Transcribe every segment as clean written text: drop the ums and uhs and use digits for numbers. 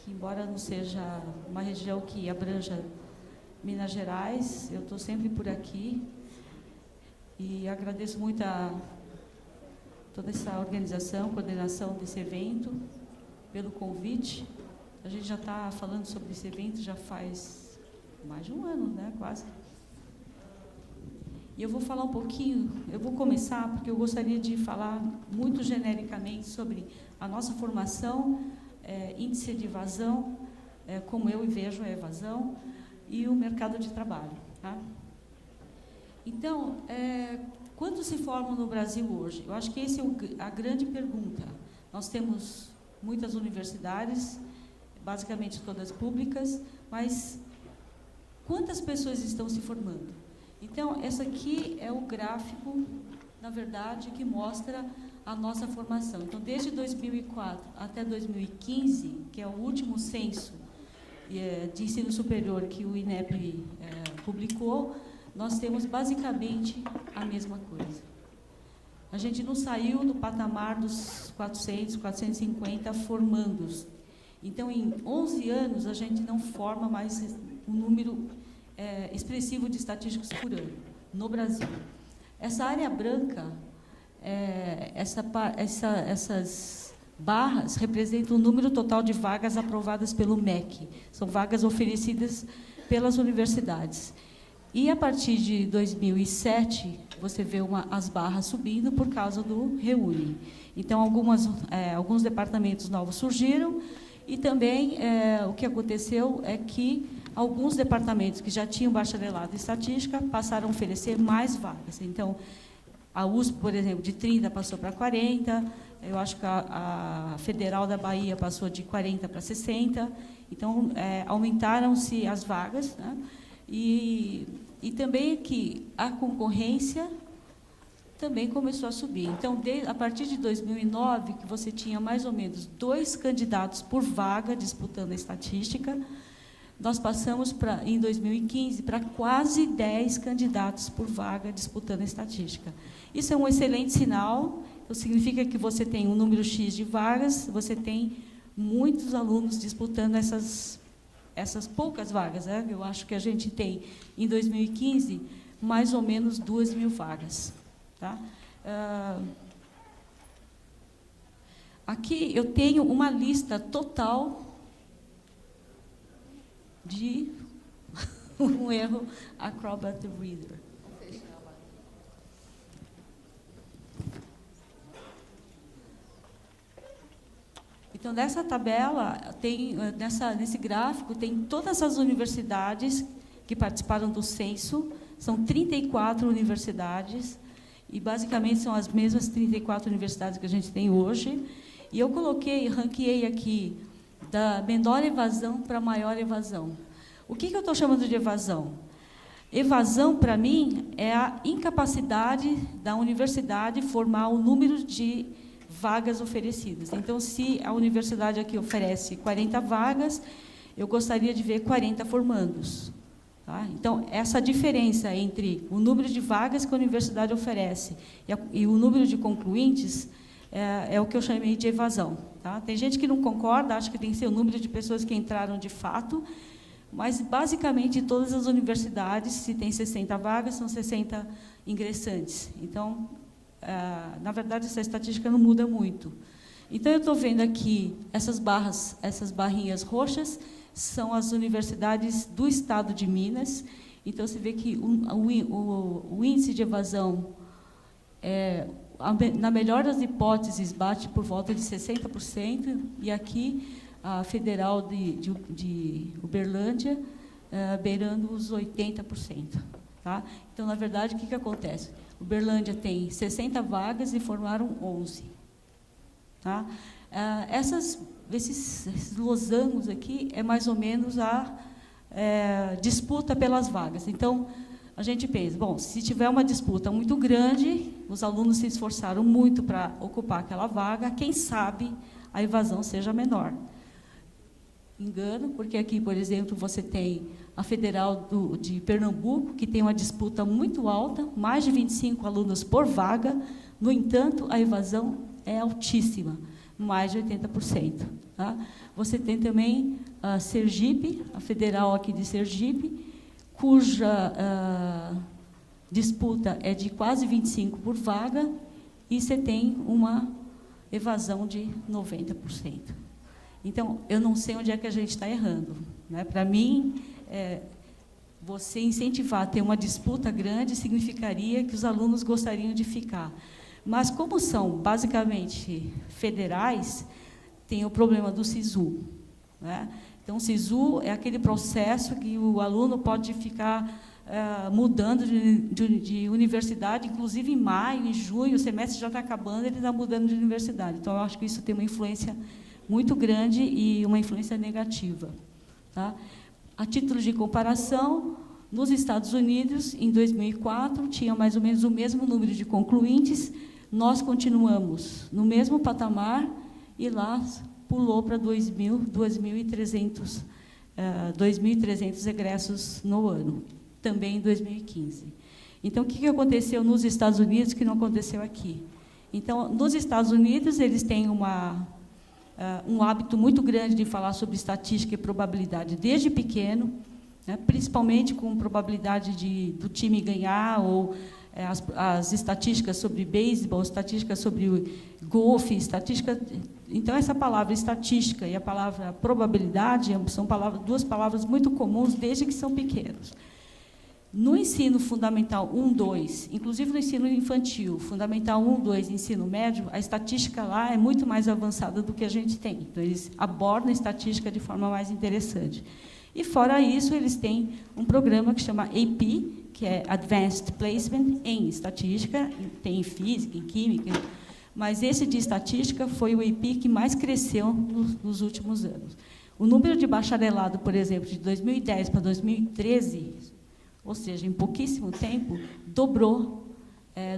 que, embora não seja uma região que abranja Minas Gerais, eu estou sempre por aqui e agradeço muito a toda essa organização, coordenação desse evento, pelo convite. A gente já está falando sobre esse evento já faz mais de um ano, né, quase. E eu vou falar um pouquinho, eu vou começar porque eu gostaria de falar muito genericamente sobre a nossa formação, índice de evasão, como eu vejo a evasão, e o mercado de trabalho. Tá? Então, quantos se formam no Brasil hoje? Eu acho que essa é a grande pergunta. Nós temos muitas universidades, basicamente todas públicas, mas quantas pessoas estão se formando? Então, essa aqui é o gráfico, na verdade, que mostra a nossa formação. Então, desde 2004 até 2015, que é o último censo de ensino superior que o INEP publicou, nós temos basicamente a mesma coisa. A gente não saiu do patamar dos 400, 450 formandos. Então, em 11 anos, a gente não forma mais um número expressivo de estatísticos por ano, no Brasil. Essa área branca, essas barras representam o número total de vagas aprovadas pelo MEC. São vagas oferecidas pelas universidades. E, a partir de 2007, você vê as barras subindo por causa do Reúne. Então, alguns departamentos novos surgiram e também o que aconteceu é que alguns departamentos que já tinham bacharelado em estatística passaram a oferecer mais vagas. Então, a USP, por exemplo, de 30 passou para 40, eu acho que a Federal da Bahia passou de 40 para 60, então, aumentaram-se as vagas, né? E também que a concorrência também começou a subir. Então, a partir de 2009, que você tinha mais ou menos 2 candidatos por vaga disputando a estatística, nós passamos, em 2015, para quase 10 candidatos por vaga disputando a estatística. Isso é um excelente sinal, então significa que você tem um número X de vagas, você tem muitos alunos disputando essas poucas vagas. Né? Eu acho que a gente tem, em 2015, mais ou menos 2.000 vagas. Tá? Aqui eu tenho uma lista total de um erro Acrobat Reader. Então, nessa tabela, nesse gráfico, tem todas as universidades que participaram do censo, são 34 universidades, e basicamente são as mesmas 34 universidades que a gente tem hoje. E eu ranqueei aqui da menor evasão para maior evasão. O que eu estou chamando de evasão? Evasão, para mim, é a incapacidade da universidade formar o número de vagas oferecidas. Então, se a universidade aqui oferece 40 vagas, eu gostaria de ver 40 formandos. Tá? Então, essa diferença entre o número de vagas que a universidade oferece e o número de concluintes é o que eu chamei de evasão. Tá? Tem gente que não concorda, acha que tem que ser o número de pessoas que entraram de fato, mas, basicamente, todas as universidades, se tem 60 vagas, são 60 ingressantes. Então, na verdade, essa estatística não muda muito. Então, eu estou vendo aqui essas barrinhas roxas, são as universidades do estado de Minas. Então, você vê que o índice de evasão, na melhor das hipóteses, bate por volta de 60%, e aqui a Federal de Uberlândia, beirando os 80%. Tá? Então, na verdade, o que acontece? Uberlândia tem 60 vagas e formaram 11. Tá? Esses losangos aqui é mais ou menos a disputa pelas vagas. Então, a gente pensa, bom, se tiver uma disputa muito grande, os alunos se esforçaram muito para ocupar aquela vaga, quem sabe a evasão seja menor. Engano, porque aqui, por exemplo, você tem a Federal de Pernambuco, que tem uma disputa muito alta, mais de 25 alunos por vaga, no entanto, a evasão é altíssima. mais de 80%. Tá? Você tem também a Sergipe, a Federal aqui de Sergipe, cuja disputa é de quase 25 por vaga, e você tem uma evasão de 90%. Então, eu não sei onde é que a gente está errando. Né? Para mim, você incentivar a ter uma disputa grande significaria que os alunos gostariam de ficar. Mas, como são basicamente federais, tem o problema do SISU. Né? Então, o SISU é aquele processo que o aluno pode ficar mudando de universidade, inclusive em maio, em junho, o semestre já está acabando, ele está mudando de universidade. Então, eu acho que isso tem uma influência muito grande e uma influência negativa. Tá? A título de comparação, nos Estados Unidos, em 2004, tinha mais ou menos o mesmo número de concluintes, nós continuamos no mesmo patamar e lá pulou para 2.300 egressos no ano, também em 2015. Então, o que aconteceu nos Estados Unidos que não aconteceu aqui? Então, nos Estados Unidos, eles têm um hábito muito grande de falar sobre estatística e probabilidade desde pequeno, né, principalmente com probabilidade do time ganhar, ou as estatísticas sobre beisebol, estatísticas sobre golfe, estatística. Então, essa palavra estatística e a palavra probabilidade são duas palavras muito comuns desde que são pequenos. No ensino fundamental 1, 2, inclusive no ensino infantil, fundamental 1, 2, ensino médio, a estatística lá é muito mais avançada do que a gente tem. Então, eles abordam a estatística de forma mais interessante. E, fora isso, eles têm um programa que chama AP, que é Advanced Placement em estatística, tem em física, em química, mas esse de estatística foi o AP que mais cresceu nos últimos anos. O número de bacharelado, por exemplo, de 2010 para 2013, ou seja, em pouquíssimo tempo, dobrou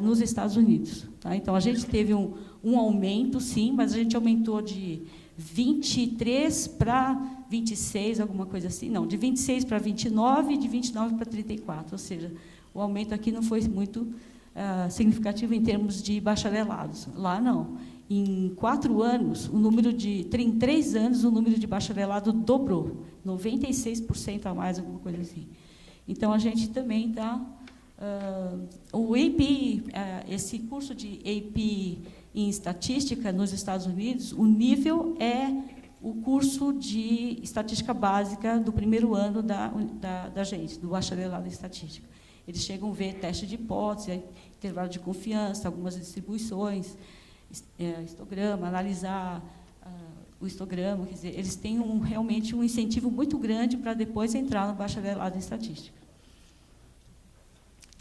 nos Estados Unidos. Tá? Então, a gente teve um aumento, sim, mas a gente aumentou de 23 para 26, alguma coisa assim. Não, de 26 para 29 e de 29 para 34. Ou seja, o aumento aqui não foi muito significativo em termos de bacharelados. Lá, não. Em 4 anos, em 3 anos, o número de bacharelado dobrou. 96% a mais, alguma coisa assim. Então, a gente também está... o AP, esse curso de AP em estatística nos Estados Unidos, o nível é o curso de estatística básica do primeiro ano da gente, do bacharelado em estatística. Eles chegam a ver teste de hipótese, intervalo de confiança, algumas distribuições, histograma, analisar o histograma, quer dizer, eles têm realmente um incentivo muito grande para depois entrar no bacharelado em estatística.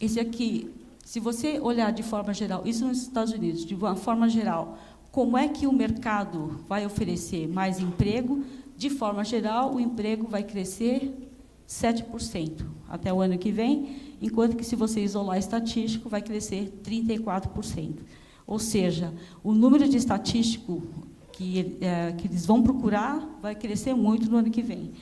Esse aqui, se você olhar de forma geral, isso nos Estados Unidos, de uma forma geral, como é que o mercado vai oferecer mais emprego? De forma geral, o emprego vai crescer 7% até o ano que vem, enquanto que, se você isolar estatístico, vai crescer 34%. Ou seja, o número de estatístico que eles vão procurar vai crescer muito no ano que vem.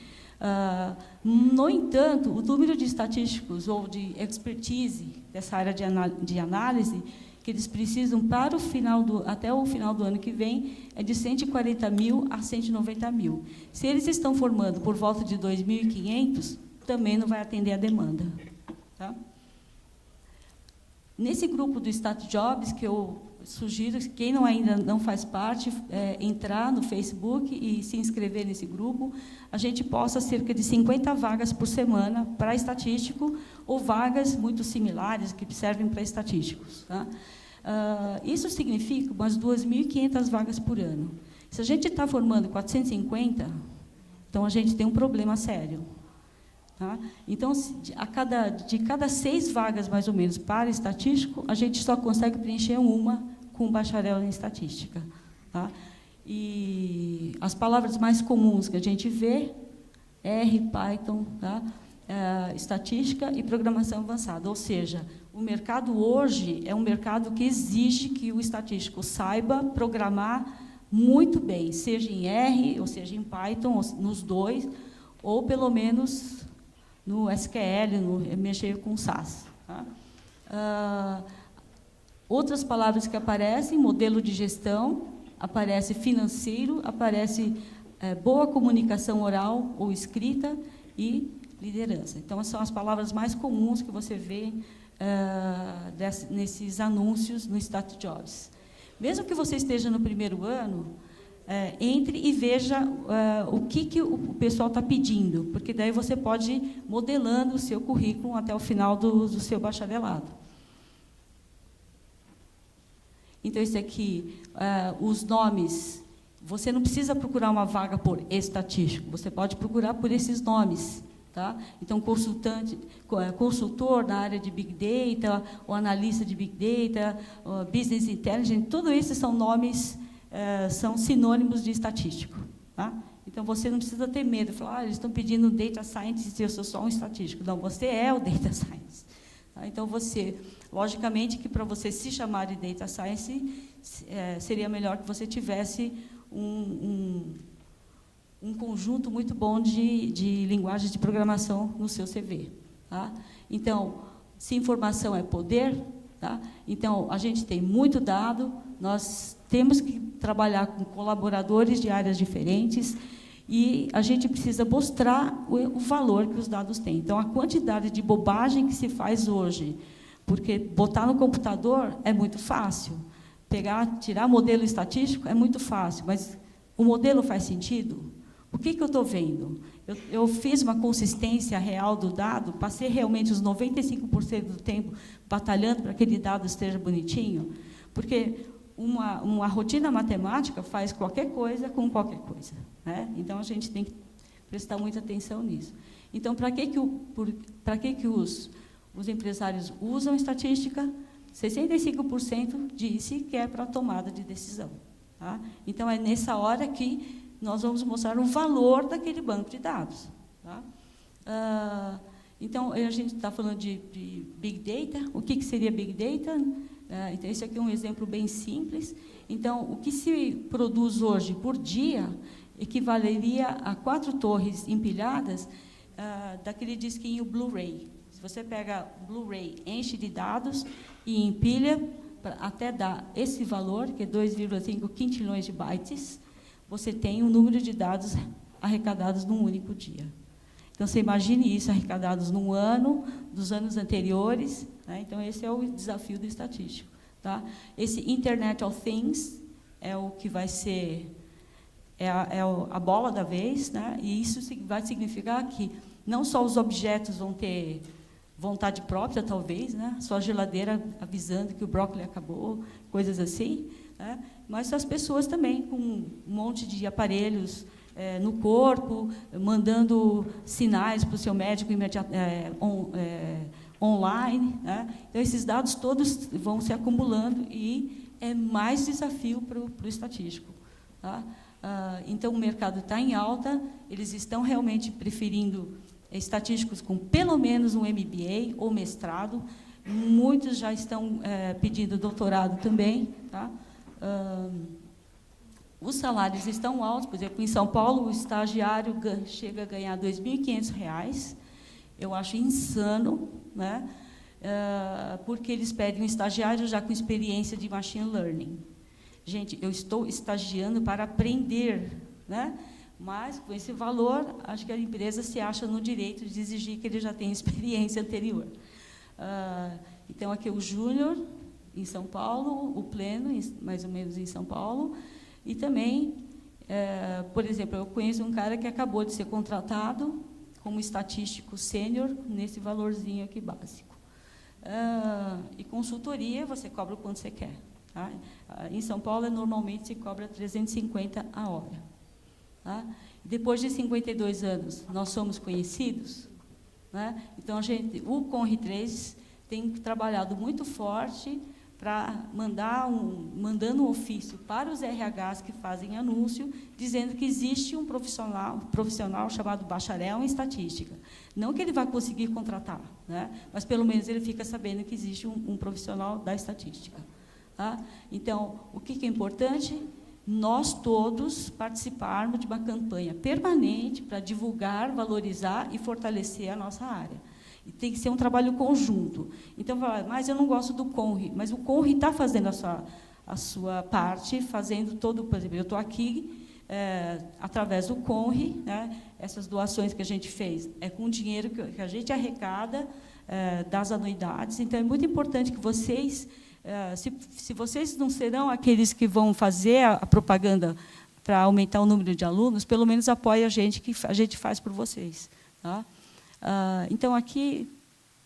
No entanto, o número de estatísticos ou de expertise dessa área de análise que eles precisam até o final do ano que vem é de 140 mil a 190 mil. Se eles estão formando por volta de 2.500, também não vai atender a demanda. Tá? Nesse grupo do StatJobs, que eu sugiro que quem ainda não faz parte, entrar no Facebook e se inscrever nesse grupo, a gente posta cerca de 50 vagas por semana para estatístico, ou vagas muito similares que servem para estatísticos. Tá? Isso significa umas 2.500 vagas por ano. Se a gente está formando 450, então a gente tem um problema sério. Tá? Então, de cada 6 vagas, mais ou menos, para estatístico, a gente só consegue preencher uma com bacharel em estatística. Tá? E as palavras mais comuns que a gente vê, R, Python, tá? Estatística e programação avançada. Ou seja, o mercado hoje é um mercado que exige que o estatístico saiba programar muito bem, seja em R, ou seja em Python, nos dois, ou pelo menos no SQL, mexer com SAS. Tá? Outras palavras que aparecem, modelo de gestão, aparece financeiro, aparece boa comunicação oral ou escrita e liderança. Então, são as palavras mais comuns que você vê nesses anúncios no Start Jobs. Mesmo que você esteja no primeiro ano, entre e veja o que o pessoal está pedindo, porque daí você pode ir modelando o seu currículo até o final do seu bacharelado. Então, esse aqui, os nomes, você não precisa procurar uma vaga por estatístico, você pode procurar por esses nomes. Tá? Então, consultor na área de Big Data, o analista de Big Data, o Business Intelligence, tudo isso são nomes, são sinônimos de estatístico. Tá? Então, você não precisa ter medo, falar, eles estão pedindo Data Scientist e eu sou só um estatístico. Não, você é o Data Science. Tá? Então, logicamente, que para você se chamar de Data Science, seria melhor que você tivesse um conjunto muito bom de linguagens de programação no seu CV. Tá? Então, se informação é poder, tá? Então, a gente tem muito dado, nós temos que trabalhar com colaboradores de áreas diferentes e a gente precisa mostrar o valor que os dados têm. Então, a quantidade de bobagem que se faz hoje, porque botar no computador é muito fácil, tirar modelo estatístico é muito fácil, mas o modelo faz sentido? O que eu estou vendo? Eu fiz uma consistência real do dado, passei realmente os 95% do tempo batalhando para que aquele dado esteja bonitinho, porque uma rotina matemática faz qualquer coisa com qualquer coisa. Né? Então, a gente tem que prestar muita atenção nisso. Então, para que os empresários usam estatística? 65% disse que é para a tomada de decisão. Tá? Então, é nessa hora que nós vamos mostrar o valor daquele banco de dados. Tá? Então, a gente está falando de Big Data. O que seria Big Data? Então, esse aqui é um exemplo bem simples. Então, o que se produz hoje por dia equivaleria a 4 torres empilhadas daquele disquinho Blu-ray. Se você pega Blu-ray, enche de dados e empilha até dar esse valor, que é 2,5 quintilhões de bytes, você tem um número de dados arrecadados num único dia. Então, você imagine isso arrecadados num ano, dos anos anteriores. Né? Então, esse é o desafio do estatístico. Tá? Esse Internet of Things é o que vai ser a bola da vez, né? E isso vai significar que não só os objetos vão ter vontade própria, talvez, né? Só a geladeira avisando que o brócolis acabou, coisas assim, né? Mas as pessoas também, com um monte de aparelhos no corpo, mandando sinais para o seu médico online. Né? Então, esses dados todos vão se acumulando e é mais desafio para o estatístico. Tá? Então, o mercado está em alta, eles estão realmente preferindo estatísticos com pelo menos um MBA ou mestrado, muitos já estão pedindo doutorado também. Tá? Os salários estão altos, por exemplo, em São Paulo, o estagiário chega a ganhar R$ 2.500, eu acho insano, né? Porque eles pedem um estagiário já com experiência de machine learning. Gente, eu estou estagiando para aprender, né? Mas, com esse valor, acho que a empresa se acha no direito de exigir que ele já tenha experiência anterior. Então, aqui o júnior, em São Paulo, o pleno, mais ou menos em São Paulo, e também, por exemplo, eu conheço um cara que acabou de ser contratado como estatístico sênior, nesse valorzinho aqui básico. E consultoria, você cobra o quanto você quer. Tá? Em São Paulo, normalmente, se cobra 350 a hora. Tá? Depois de 52 anos, nós somos conhecidos. Né? Então, o CONRI3 tem trabalhado muito forte para mandando um ofício para os RHs que fazem anúncio, dizendo que existe um profissional chamado bacharel em estatística. Não que ele vai conseguir contratar, né? Mas, pelo menos, ele fica sabendo que existe um profissional da estatística. Tá? Então, o que é importante? Nós todos participarmos de uma campanha permanente para divulgar, valorizar e fortalecer a nossa área. E tem que ser um trabalho conjunto. Então, mas eu não gosto do CONRI. Mas o CONRI está fazendo a sua parte, fazendo todo, por exemplo, eu estou aqui através do CONRE, né, essas doações que a gente fez, com dinheiro que a gente arrecada das anuidades, então é muito importante que vocês, se vocês não serão aqueles que vão fazer a propaganda para aumentar o número de alunos, pelo menos apoie a gente, que a gente faz por vocês. Tá? Então, aqui,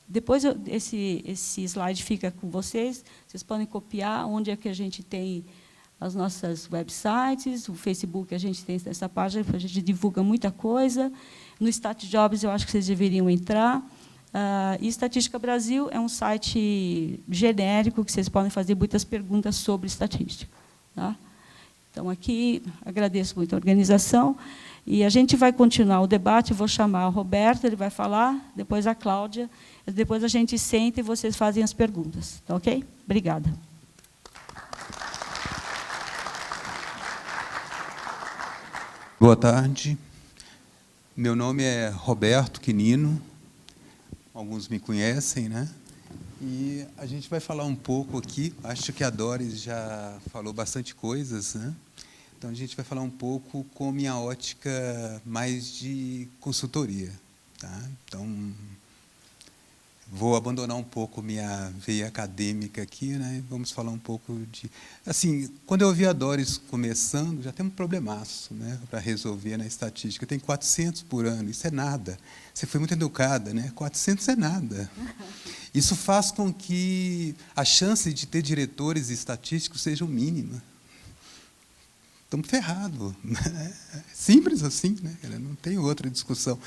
depois esse slide fica com vocês, vocês podem copiar onde é que a gente tem as nossas websites, o Facebook a gente tem essa página, a gente divulga muita coisa, no StatJobs eu acho que vocês deveriam entrar, e Estatística Brasil é um site genérico que vocês podem fazer muitas perguntas sobre estatística. Tá? Então, aqui, agradeço muito a organização, e a gente vai continuar o debate, vou chamar o Roberto, ele vai falar, depois a Cláudia, depois a gente senta e vocês fazem as perguntas. Tá ok? Obrigada. Boa tarde. Meu nome é Roberto Quinino, alguns me conhecem, né? E a gente vai falar um pouco aqui, acho que a Doris já falou bastante coisas, né? Então, a gente vai falar um pouco com minha ótica mais de consultoria. Tá? Então, vou abandonar um pouco minha veia acadêmica aqui, né? Vamos falar um pouco de... Assim, quando eu ouvi a Doris começando, já tem um problemaço, né, para resolver na estatística. Tem 400 por ano, isso é nada. Você foi muito educada, né? 400 é nada. Isso faz com que a chance de ter diretores estatísticos seja mínima. Estamos ferrados. Simples assim, né? Não tem outra discussão.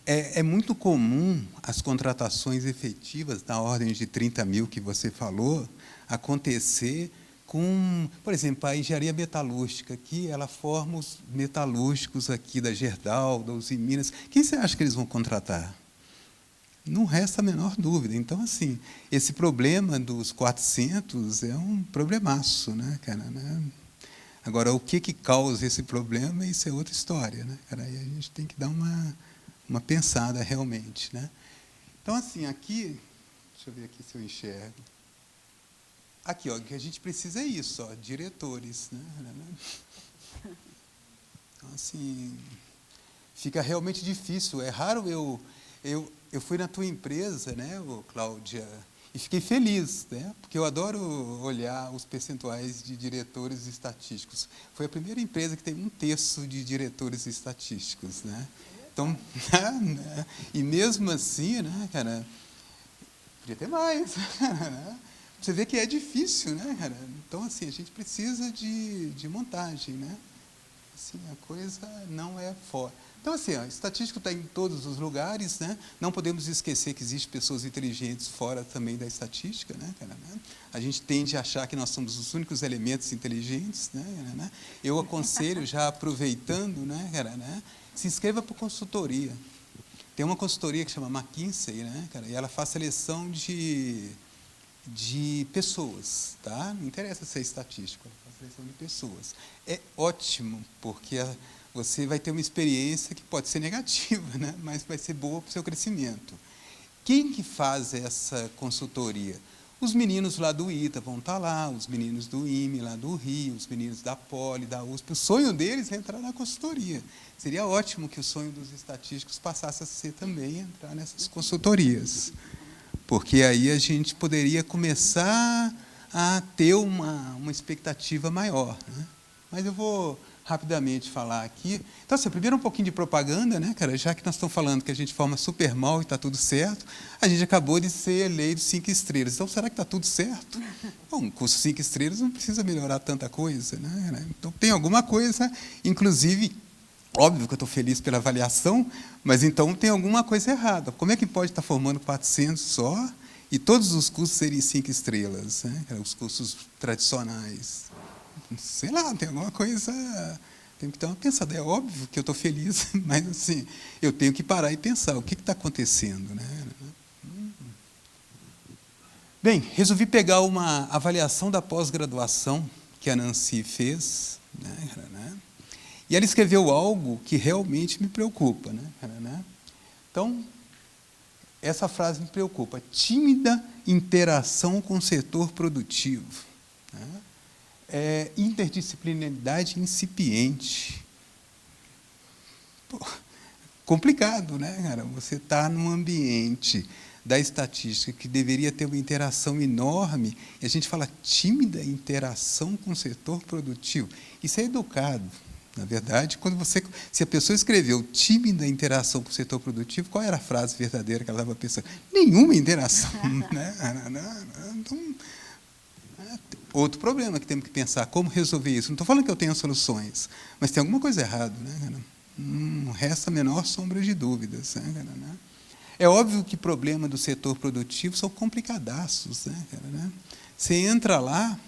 É muito comum as contratações efetivas, na ordem de 30 mil que você falou, acontecer com, por exemplo, a engenharia metalúrgica aqui, ela forma os metalúrgicos aqui da Gerdau, da Uzi Minas. Quem você acha que eles vão contratar? Não resta a menor dúvida. Então, assim, esse problema dos 400 é um problemaço, né, cara, né? Agora, o que causa esse problema, isso é outra história, né, cara? Aí a gente tem que dar uma pensada realmente, né? Então, assim, aqui, deixa eu ver aqui se eu enxergo. Aqui, ó, o que a gente precisa é isso, ó, diretores, né? Então, assim, fica realmente difícil. É raro eu fui na tua empresa, né, Cláudia, e fiquei feliz, né, porque eu adoro olhar os percentuais de diretores estatísticos. Foi a primeira empresa que tem 1/3 de diretores estatísticos, né? Então, e mesmo assim, né, cara, podia ter mais, né? Você vê que é difícil, né, cara? Então, assim, a gente precisa de montagem, né? Assim, a coisa não é fora. Então, assim, o estatístico está em todos os lugares, né? Não podemos esquecer que existem pessoas inteligentes fora também da estatística, né, cara, né? A gente tende a achar que nós somos os únicos elementos inteligentes, né? Eu aconselho, já aproveitando, né, cara, né? Se inscreva para consultoria. Tem uma consultoria que chama McKinsey, né, cara, e ela faz seleção de pessoas, tá? Não interessa ser estatístico, ela faz seleção de pessoas. É ótimo, porque você vai ter uma experiência que pode ser negativa, né, mas vai ser boa para o seu crescimento. Quem que faz essa consultoria? Os meninos lá do ITA vão estar lá, os meninos do IME lá do Rio, os meninos da Poli, da USP. O sonho deles é entrar na consultoria. Seria ótimo que o sonho dos estatísticos passasse a ser também entrar nessas consultorias, porque aí a gente poderia começar a ter uma expectativa maior, né? Mas eu vou rapidamente falar aqui. Então, assim, primeiro um pouquinho de propaganda, né, cara? Já que nós estamos falando que a gente forma super mal e está tudo certo, a gente acabou de ser eleito 5 estrelas. Então, será que está tudo certo? Bom, com 5 estrelas não precisa melhorar tanta coisa, né? Então, tem alguma coisa, inclusive, óbvio que eu estou feliz pela avaliação, mas então tem alguma coisa errada. Como é que pode estar formando 400 só e todos os cursos serem 5 estrelas, né? Os cursos tradicionais? Sei lá, tem alguma coisa, tem que ter uma pensada. É óbvio que eu estou feliz, mas assim, eu tenho que parar e pensar, o que está acontecendo, né? Bem, resolvi pegar uma avaliação da pós-graduação que a Nancy fez, né? E ela escreveu algo que realmente me preocupa, né? Então, essa frase me preocupa. Tímida interação com o setor produtivo, né? interdisciplinaridade incipiente. Pô, complicado, né, cara? Você está num ambiente da estatística que deveria ter uma interação enorme, e a gente fala tímida interação com o setor produtivo. Isso é educado. Na verdade, se a pessoa escreveu tímida interação com o setor produtivo, qual era a frase verdadeira que ela estava pensando? Nenhuma interação. Né? Então, outro problema que temos que pensar, como resolver isso. Não estou falando que eu tenha soluções, mas tem alguma coisa errada. Né? Não resta a menor sombra de dúvidas. Né? É óbvio que problema do setor produtivo são complicadaços. Né? Você entra lá,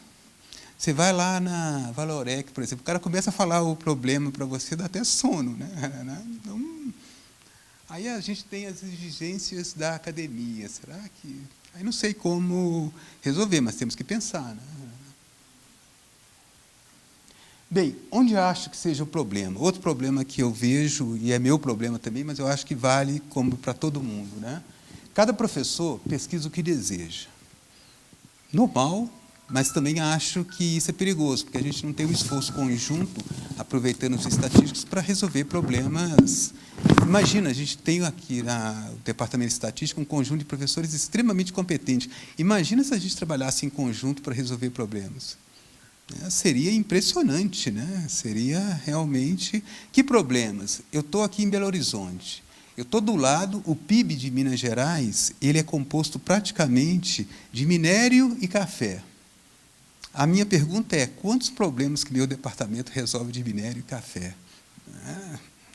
você vai lá na Valorec, por exemplo, o cara começa a falar o problema para você, dá até sono. Né? Então, aí a gente tem as exigências da academia. Será que... Aí não sei como resolver, mas temos que pensar. Né? Bem, onde eu acho que seja o problema? Outro problema que eu vejo, e é meu problema também, mas eu acho que vale como para todo mundo. Né? Cada professor pesquisa o que deseja. Normal, mas também acho que isso é perigoso, porque a gente não tem um esforço conjunto, aproveitando os estatísticos, para resolver problemas. Imagina, a gente tem aqui no Departamento de Estatística um conjunto de professores extremamente competentes. Imagina se a gente trabalhasse em conjunto para resolver problemas. Seria impressionante, né? Seria realmente... Que problemas? Eu estou aqui em Belo Horizonte. Eu estou do lado, o PIB de Minas Gerais, ele é composto praticamente de minério e café. A minha pergunta é, quantos problemas que meu departamento resolve de minério e café?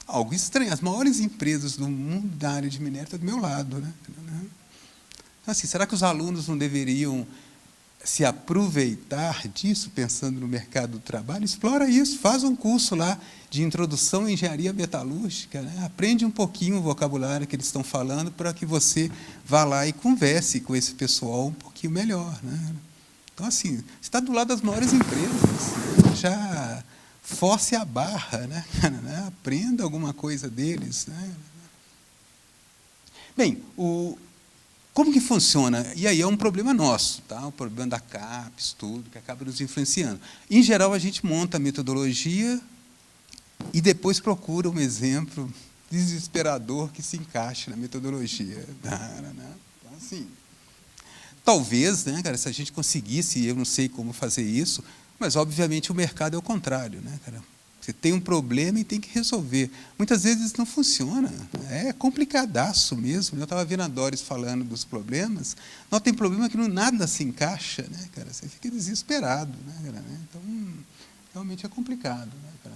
Algo estranho. As maiores empresas do mundo da área de minério estão do meu lado. Né? Então, assim, será que os alunos não deveriam se aproveitar disso, pensando no mercado do trabalho? Explora isso, faz um curso lá de introdução à engenharia metalúrgica, né? Aprende um pouquinho o vocabulário que eles estão falando para que você vá lá e converse com esse pessoal um pouquinho melhor. Né? Então, assim, você está do lado das maiores empresas, já force a barra, né? Aprenda alguma coisa deles. Né? Bem, como que funciona? E aí é um problema nosso, tá? Um problema da CAPES, tudo, que acaba nos influenciando. Em geral, a gente monta a metodologia e depois procura um exemplo desesperador que se encaixe na metodologia. Então, assim, talvez, né, cara, se a gente conseguisse, eu não sei como fazer isso, mas, obviamente, o mercado é o contrário. Né, cara? Você tem um problema e tem que resolver. Muitas vezes não funciona. É complicadaço mesmo. Eu estava vendo a Doris falando dos problemas. Não, tem problema que nada se encaixa. Né, cara? Você fica desesperado. Né, cara? Então, realmente é complicado. Né, cara?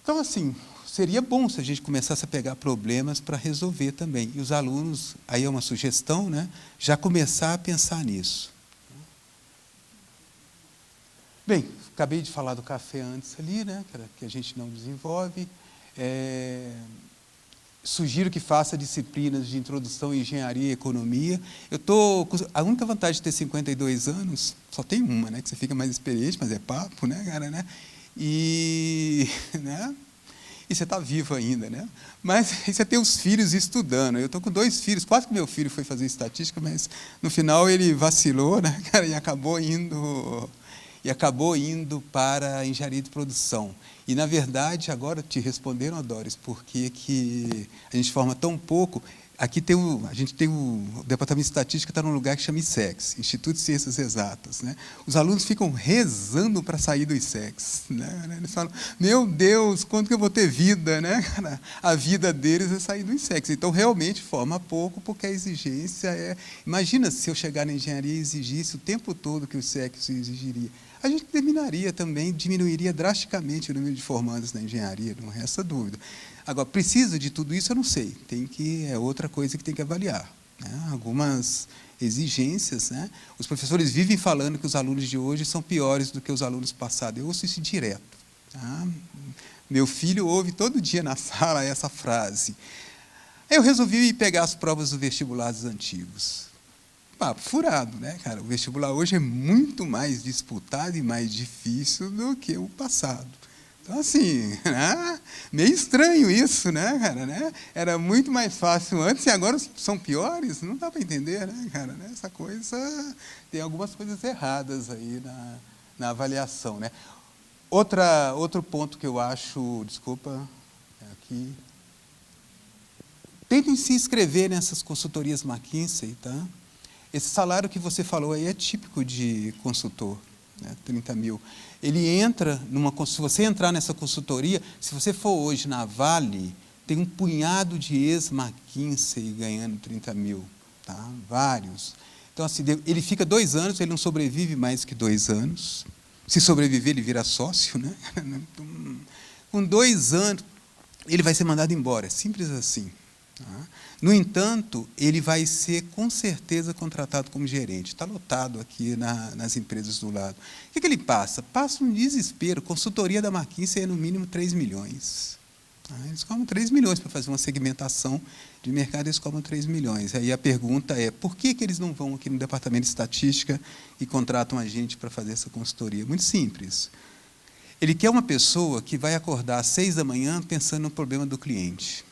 Então, assim, seria bom se a gente começasse a pegar problemas para resolver também. E os alunos, aí é uma sugestão, né, já começar a pensar nisso. Bem, acabei de falar do café antes ali, né, que a gente não desenvolve. Sugiro que faça disciplinas de introdução em engenharia e economia. A única vantagem de ter 52 anos, só tem uma, né, que você fica mais experiente, mas é papo, né, cara, né? E você está vivo ainda, né? Mas você tem os filhos estudando. Eu estou com 2 filhos, quase que meu filho foi fazer estatística, mas no final ele vacilou, né, cara, e acabou indo para a engenharia de produção. E, na verdade, agora te responderam, Doris, por que a gente forma tão pouco. Aqui a gente tem o Departamento de Estatística, está num lugar que chama ICEX, Instituto de Ciências Exatas. Né? Os alunos ficam rezando para sair do ICEX. Né? Eles falam, meu Deus, quando que eu vou ter vida? Né? A vida deles é sair do ICEX. Então, realmente, forma pouco, porque a exigência é... Imagina se eu chegar na engenharia e exigisse o tempo todo que o ICEX exigiria. A gente terminaria também, diminuiria drasticamente o número de formandos na engenharia, não resta dúvida. Agora, precisa de tudo isso? Eu não sei. É outra coisa que tem que avaliar. Né? Algumas exigências. Né? Os professores vivem falando que os alunos de hoje são piores do que os alunos passados. Eu ouço isso direto. Tá? Meu filho ouve todo dia na sala essa frase. Aí eu resolvi ir pegar as provas do vestibular dos antigos. Papo furado, né, cara? O vestibular hoje é muito mais disputado e mais difícil do que o passado. Então, assim, né? Meio estranho isso, né, cara? Né? Era muito mais fácil antes e agora são piores? Não dá para entender, né, cara? Essa coisa... Tem algumas coisas erradas aí na avaliação, né? Outro ponto que eu acho, desculpa, aqui. Tentem se inscrever nessas consultorias McKinsey, tá? Esse salário que você falou aí é típico de consultor, né? 30 mil. Ele entra se você entrar nessa consultoria, se você for hoje na Vale, tem um punhado de ex-McKinsey ganhando 30 mil, tá? Vários. Então, assim, ele fica 2 anos, ele não sobrevive mais que 2 anos. Se sobreviver, ele vira sócio, né? Então, com 2 anos, ele vai ser mandado embora, é simples assim. Tá? No entanto, ele vai ser, com certeza, contratado como gerente. Está lotado aqui nas empresas do lado. O que ele passa? Passa um desespero. Consultoria da McKinsey é, no mínimo, 3 milhões. Tá? Eles cobram 3 milhões para fazer uma segmentação de mercado, eles cobram 3 milhões. Aí a pergunta é, por que eles não vão aqui no departamento de estatística e contratam a gente para fazer essa consultoria? Muito simples. Ele quer uma pessoa que vai acordar às 6 da manhã pensando no problema do cliente.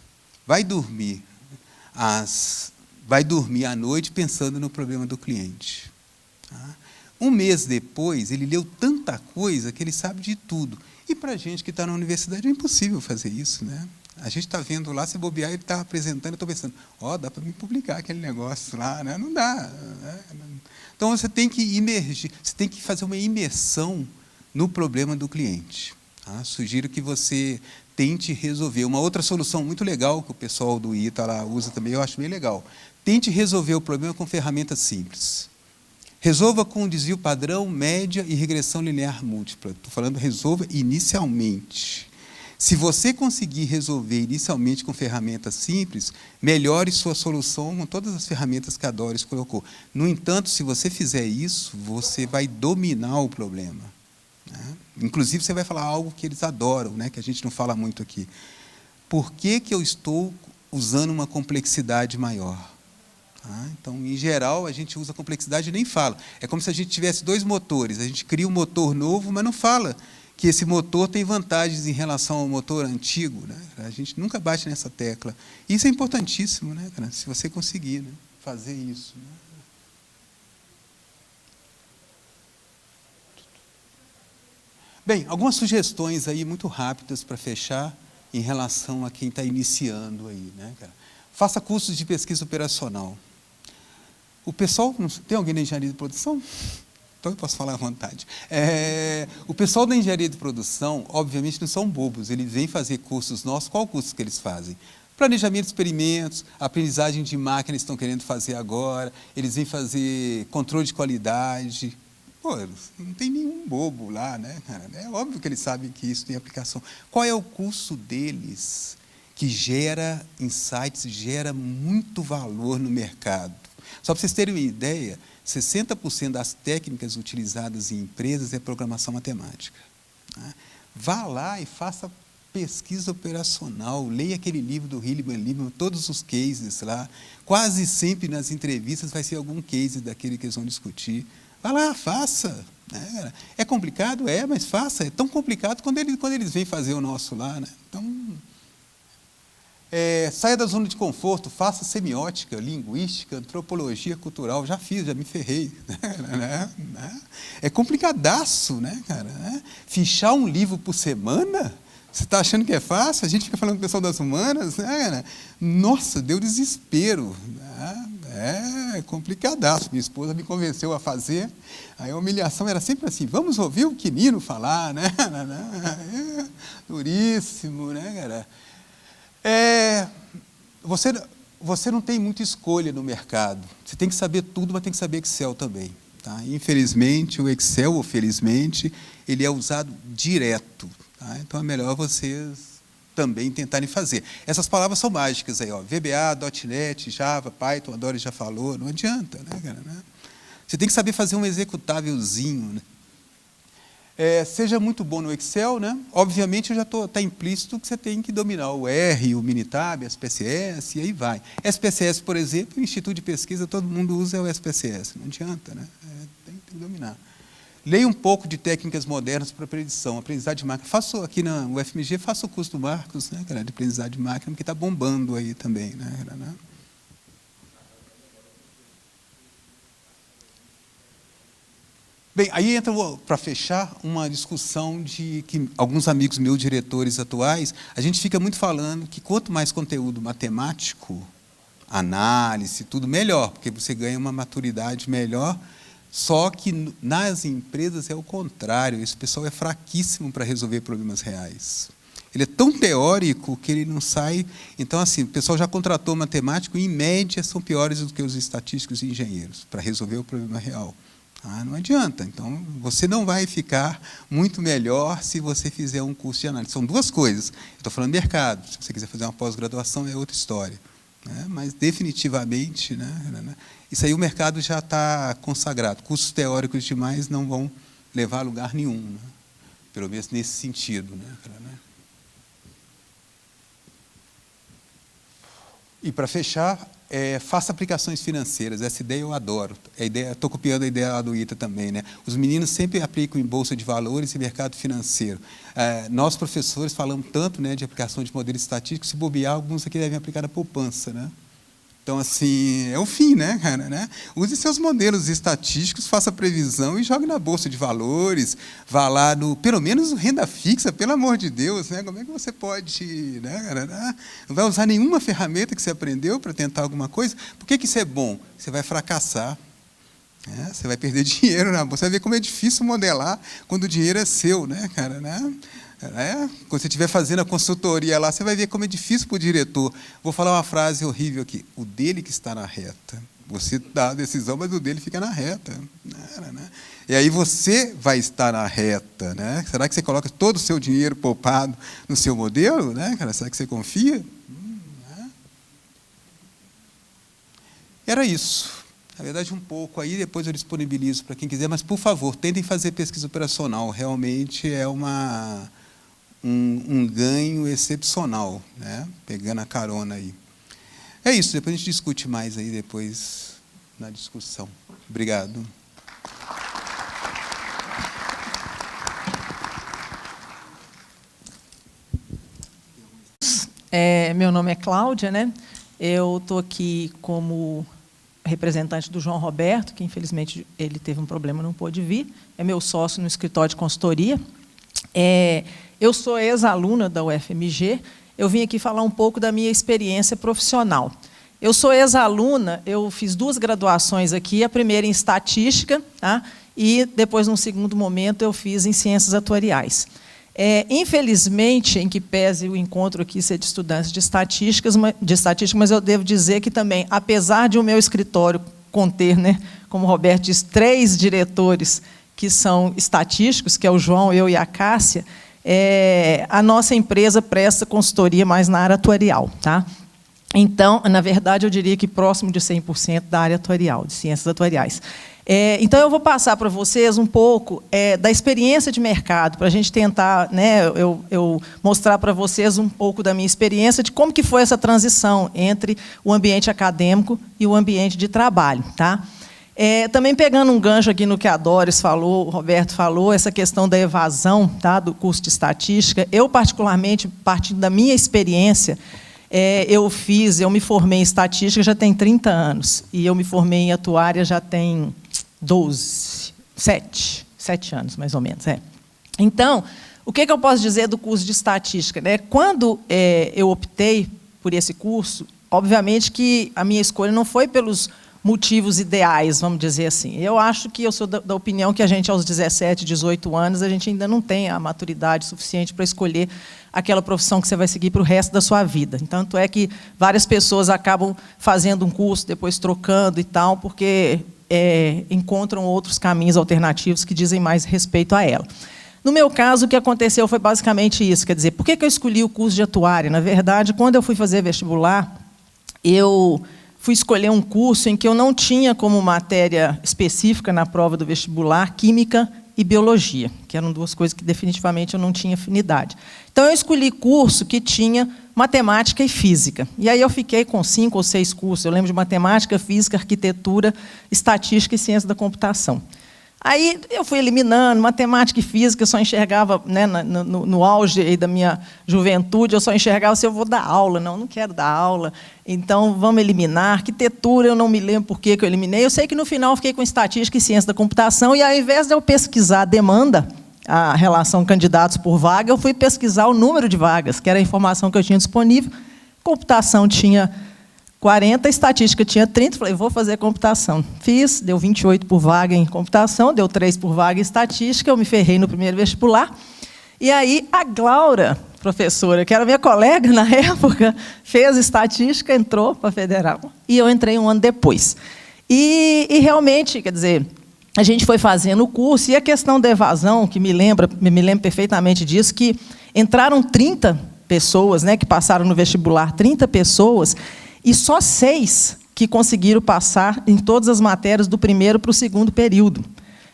Vai dormir à noite pensando no problema do cliente. Tá? Um mês depois, ele leu tanta coisa que ele sabe de tudo. E para a gente que está na universidade é impossível fazer isso, né? A gente está vendo lá, se bobear, ele está apresentando, eu estou pensando, dá para me publicar aquele negócio lá, né? Não dá. Né? Então, você tem que imergir, você tem que fazer uma imersão no problema do cliente. Tá? Sugiro que você tente resolver. Uma outra solução muito legal que o pessoal do ITA lá usa também, eu acho bem legal. Tente resolver o problema com ferramentas simples. Resolva com desvio padrão, média e regressão linear múltipla. Estou falando resolva inicialmente. Se você conseguir resolver inicialmente com ferramentas simples, melhore sua solução com todas as ferramentas que a Doris colocou. No entanto, se você fizer isso, você vai dominar o problema. Né? Inclusive, você vai falar algo que eles adoram, né? Que a gente não fala muito aqui. Por que eu estou usando uma complexidade maior? Tá? Então, em geral, a gente usa complexidade e nem fala. É como se a gente tivesse 2 motores. A gente cria um motor novo, mas não fala que esse motor tem vantagens em relação ao motor antigo. Né? A gente nunca bate nessa tecla. Isso é importantíssimo, né, cara? Se você conseguir, né, fazer isso. Né? Bem, algumas sugestões aí muito rápidas para fechar em relação a quem está iniciando aí, né, cara? Faça cursos de pesquisa operacional. O pessoal, tem alguém da engenharia de produção? Então eu posso falar à vontade. O pessoal da engenharia de produção, obviamente, não são bobos, eles vêm fazer cursos nossos. Qual curso que eles fazem? Planejamento de experimentos, aprendizagem de máquina, eles estão querendo fazer agora, eles vêm fazer controle de qualidade. Pô, não tem nenhum bobo lá, né, cara? É óbvio que eles sabem que isso tem aplicação. Qual é o curso deles que gera insights, gera muito valor no mercado? Só para vocês terem uma ideia, 60% das técnicas utilizadas em empresas é programação matemática. Né? Vá lá e faça pesquisa operacional, leia aquele livro do Hilliman, todos os cases lá. Quase sempre nas entrevistas vai ser algum case daquele que eles vão discutir. Vá lá, faça. Né? É complicado? É, mas faça. É tão complicado quando eles vêm fazer o nosso lá. Né? Então, saia da zona de conforto, faça semiótica, linguística, antropologia cultural. Já fiz, já me ferrei. É complicadaço, né, cara? Fichar um livro por semana? Você está achando que é fácil? A gente fica falando com o pessoal das humanas, né, cara? Nossa, deu desespero. Né? É complicadaço. Minha esposa me convenceu a fazer. Aí a humilhação era sempre assim, vamos ouvir o Quinino falar, né? Duríssimo, né, cara? Você não tem muita escolha no mercado. Você tem que saber tudo, mas tem que saber Excel também. Tá? Infelizmente, o Excel, ou felizmente, ele é usado direto. Tá? Então, é melhor vocês também tentarem fazer. Essas palavras são mágicas aí, ó. VBA, .NET, Java, Python, a Doris já falou, não adianta, né, cara? Né? Você tem que saber fazer um executávelzinho, né? Seja muito bom no Excel, né? Obviamente, está implícito que você tem que dominar o R, o Minitab, SPSS, e aí vai. SPSS, por exemplo, o Instituto de Pesquisa, todo mundo usa o SPSS, não adianta, né? Tem que dominar. Leia um pouco de técnicas modernas para predição, aprendizagem de máquina. Faço aqui na UFMG, faço o curso do Marcos, né, cara, de aprendizagem de máquina, porque está bombando aí também, né? Bem, aí entra, para fechar, uma discussão de que alguns amigos meus, diretores atuais, a gente fica muito falando que quanto mais conteúdo matemático, análise, tudo melhor, porque você ganha uma maturidade melhor, só que nas empresas é o contrário, esse pessoal é fraquíssimo para resolver problemas reais. Ele é tão teórico que ele não sai... Então, assim, o pessoal já contratou matemático e, em média, são piores do que os estatísticos e engenheiros para resolver o problema real. Não adianta. Então, você não vai ficar muito melhor se você fizer um curso de análise. São duas coisas. Eu estou falando mercado. Se você quiser fazer uma pós-graduação, é outra história. Mas, definitivamente, isso aí o mercado já está consagrado. Cursos teóricos demais não vão levar a lugar nenhum. Pelo menos nesse sentido. E, para fechar, faça aplicações financeiras. Essa ideia eu adoro. Estou copiando a ideia do ITA também. Os meninos sempre aplicam em bolsa de valores e mercado financeiro. Nós, professores, falamos tanto de aplicação de modelos estatísticos, se bobear, alguns aqui devem aplicar na poupança. Então, assim, é o fim, cara? Use seus modelos estatísticos, faça previsão e jogue na bolsa de valores, vá lá no, pelo menos, renda fixa, pelo amor de Deus, Como é que você pode, cara? Não vai usar nenhuma ferramenta que você aprendeu para tentar alguma coisa? Por que isso é bom? Você vai fracassar. Você vai perder dinheiro na bolsa. Você vai ver como é difícil modelar quando o dinheiro é seu, cara? Quando você estiver fazendo a consultoria lá, você vai ver como é difícil para o diretor. Vou falar uma frase horrível aqui. O dele que está na reta. Você dá a decisão, mas o dele fica na reta. E aí você vai estar na reta. Será que você coloca todo o seu dinheiro poupado no seu modelo? Cara? Será que você confia? Era isso. Na verdade, um pouco aí, depois eu disponibilizo para quem quiser, mas, por favor, tentem fazer pesquisa operacional. Realmente é um ganho excepcional, pegando a carona aí. É isso, depois a gente discute mais aí depois na discussão. Obrigado. Meu nome é Cláudia, Eu estou aqui como representante do João Roberto, que infelizmente ele teve um problema, não pôde vir. É meu sócio no escritório de consultoria. Eu sou ex-aluna da UFMG. Eu vim aqui falar um pouco da minha experiência profissional. Eu sou ex-aluna, eu fiz 2 graduações aqui, a primeira em estatística, e depois, num segundo momento, eu fiz em ciências atuariais. Infelizmente, em que pese o encontro aqui ser de estudantes de estatística, mas eu devo dizer que também, apesar de o meu escritório conter, como o Roberto diz, 3 diretores que são estatísticos, que é o João, eu e a Cássia, a nossa empresa presta consultoria mais na área atuarial. Então, na verdade, eu diria que próximo de 100% da área atuarial, de ciências atuariais. Então, eu vou passar para vocês um pouco da experiência de mercado, para a gente tentar eu mostrar para vocês um pouco da minha experiência, de como que foi essa transição entre o ambiente acadêmico e o ambiente de trabalho. Também pegando um gancho aqui no que a Doris falou, o Roberto falou, essa questão da evasão do curso de estatística, eu, particularmente, partindo da minha experiência, eu me formei em estatística já tem 30 anos, e eu me formei em atuária já tem 7 anos, mais ou menos. Então, o que eu posso dizer do curso de estatística? Quando eu optei por esse curso, obviamente que a minha escolha não foi pelos motivos ideais, vamos dizer assim. Eu acho que eu sou da opinião que a gente, aos 17, 18 anos, a gente ainda não tem a maturidade suficiente para escolher aquela profissão que você vai seguir para o resto da sua vida. Tanto é que várias pessoas acabam fazendo um curso, depois trocando e tal, porque encontram outros caminhos alternativos que dizem mais respeito a ela. No meu caso, o que aconteceu foi basicamente isso. Quer dizer, por que eu escolhi o curso de atuária? Na verdade, quando eu fui fazer vestibular, eu fui escolher um curso em que eu não tinha como matéria específica na prova do vestibular química e biologia, que eram 2 coisas que definitivamente eu não tinha afinidade. Então, eu escolhi curso que tinha matemática e física. E aí eu fiquei com 5 ou 6 cursos. Eu lembro de matemática, física, arquitetura, estatística e ciência da computação. Aí eu fui eliminando, matemática e física, eu só enxergava, né, no auge aí da minha juventude, eu só enxergava se eu vou dar aula. Não quero dar aula, então vamos eliminar. Arquitetura, eu não me lembro por que eu eliminei. Eu sei que no final eu fiquei com estatística e ciência da computação, e ao invés de eu pesquisar a demanda, a relação candidatos por vaga, eu fui pesquisar o número de vagas, que era a informação que eu tinha disponível. Computação tinha 40, estatística tinha 30, falei, vou fazer computação. Fiz, deu 28 por vaga em computação, deu 3 por vaga em estatística, eu me ferrei no primeiro vestibular. E aí a Glaura, professora, que era minha colega na época, fez estatística, entrou para a federal. E eu entrei um ano depois. E realmente, quer dizer, a gente foi fazendo o curso, e a questão da evasão, que me lembro perfeitamente disso, que entraram 30 pessoas, né, que passaram no vestibular, 30 pessoas, e só 6 que conseguiram passar em todas as matérias do primeiro para o segundo período,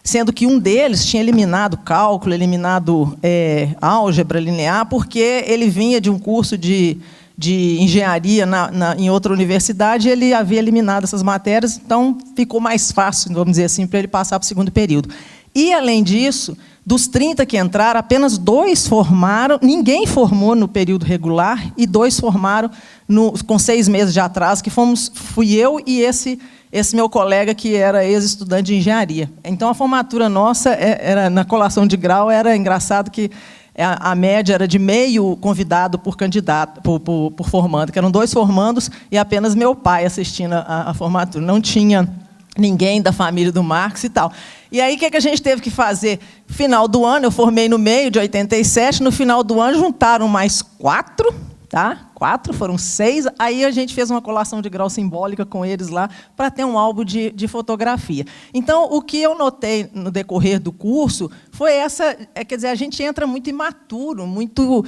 sendo que um deles tinha eliminado cálculo, eliminado álgebra linear, porque ele vinha de um curso de engenharia em outra universidade, e ele havia eliminado essas matérias, então ficou mais fácil, vamos dizer assim, para ele passar para o segundo período. E, além disso, dos 30 que entraram, apenas 2 formaram, ninguém formou no período regular, e 2 formaram com 6 meses de atraso, que fui eu e esse meu colega, que era ex-estudante de engenharia. Então, a formatura nossa, era na colação de grau, era engraçado que a média era de meio convidado por candidato, por formando, que eram 2 formandos e apenas meu pai assistindo a formatura. Não tinha ninguém da família do Marcos e tal. E aí, o que a gente teve que fazer? No final do ano, eu formei no meio de 87, no final do ano juntaram mais 4, tá? 4, foram 6, aí a gente fez uma colação de grau simbólica com eles lá, para ter um álbum de fotografia. Então, o que eu notei no decorrer do curso foi quer dizer, a gente entra muito imaturo, muito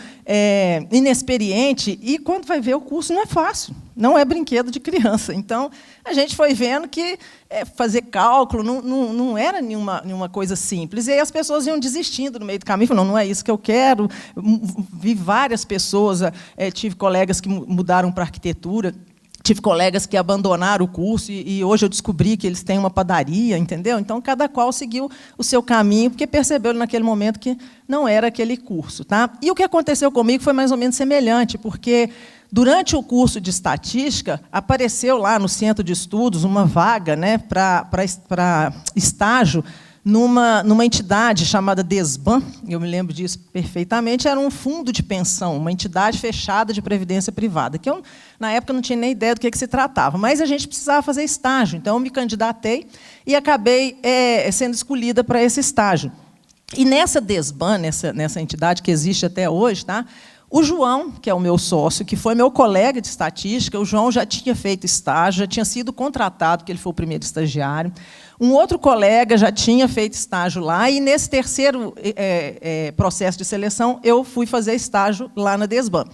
inexperiente, e quando vai ver, o curso não é fácil, não é brinquedo de criança. Então, a gente foi vendo que fazer cálculo não era nenhuma coisa simples, e aí as pessoas iam desistindo no meio do caminho, falando, não é isso que eu quero. Vi várias pessoas, tive colegas que mudaram para arquitetura, tive colegas que abandonaram o curso, e hoje eu descobri que eles têm uma padaria, entendeu? Então, cada qual seguiu o seu caminho, porque percebeu naquele momento que não era aquele curso. Tá? E o que aconteceu comigo foi mais ou menos semelhante, porque, durante o curso de estatística, apareceu lá no centro de estudos uma vaga, né, para estágio numa entidade chamada Desban, eu me lembro disso perfeitamente, era um fundo de pensão, uma entidade fechada de previdência privada, que eu, na época, não tinha nem ideia do que se tratava, mas a gente precisava fazer estágio, então eu me candidatei e acabei sendo escolhida para esse estágio. E nessa Desban, nessa entidade que existe até hoje, tá? O João, que é o meu sócio, que foi meu colega de estatística, o João já tinha feito estágio, já tinha sido contratado, porque ele foi o primeiro estagiário. Um outro colega já tinha feito estágio lá, e, nesse terceiro processo de seleção, eu fui fazer estágio lá na Desban.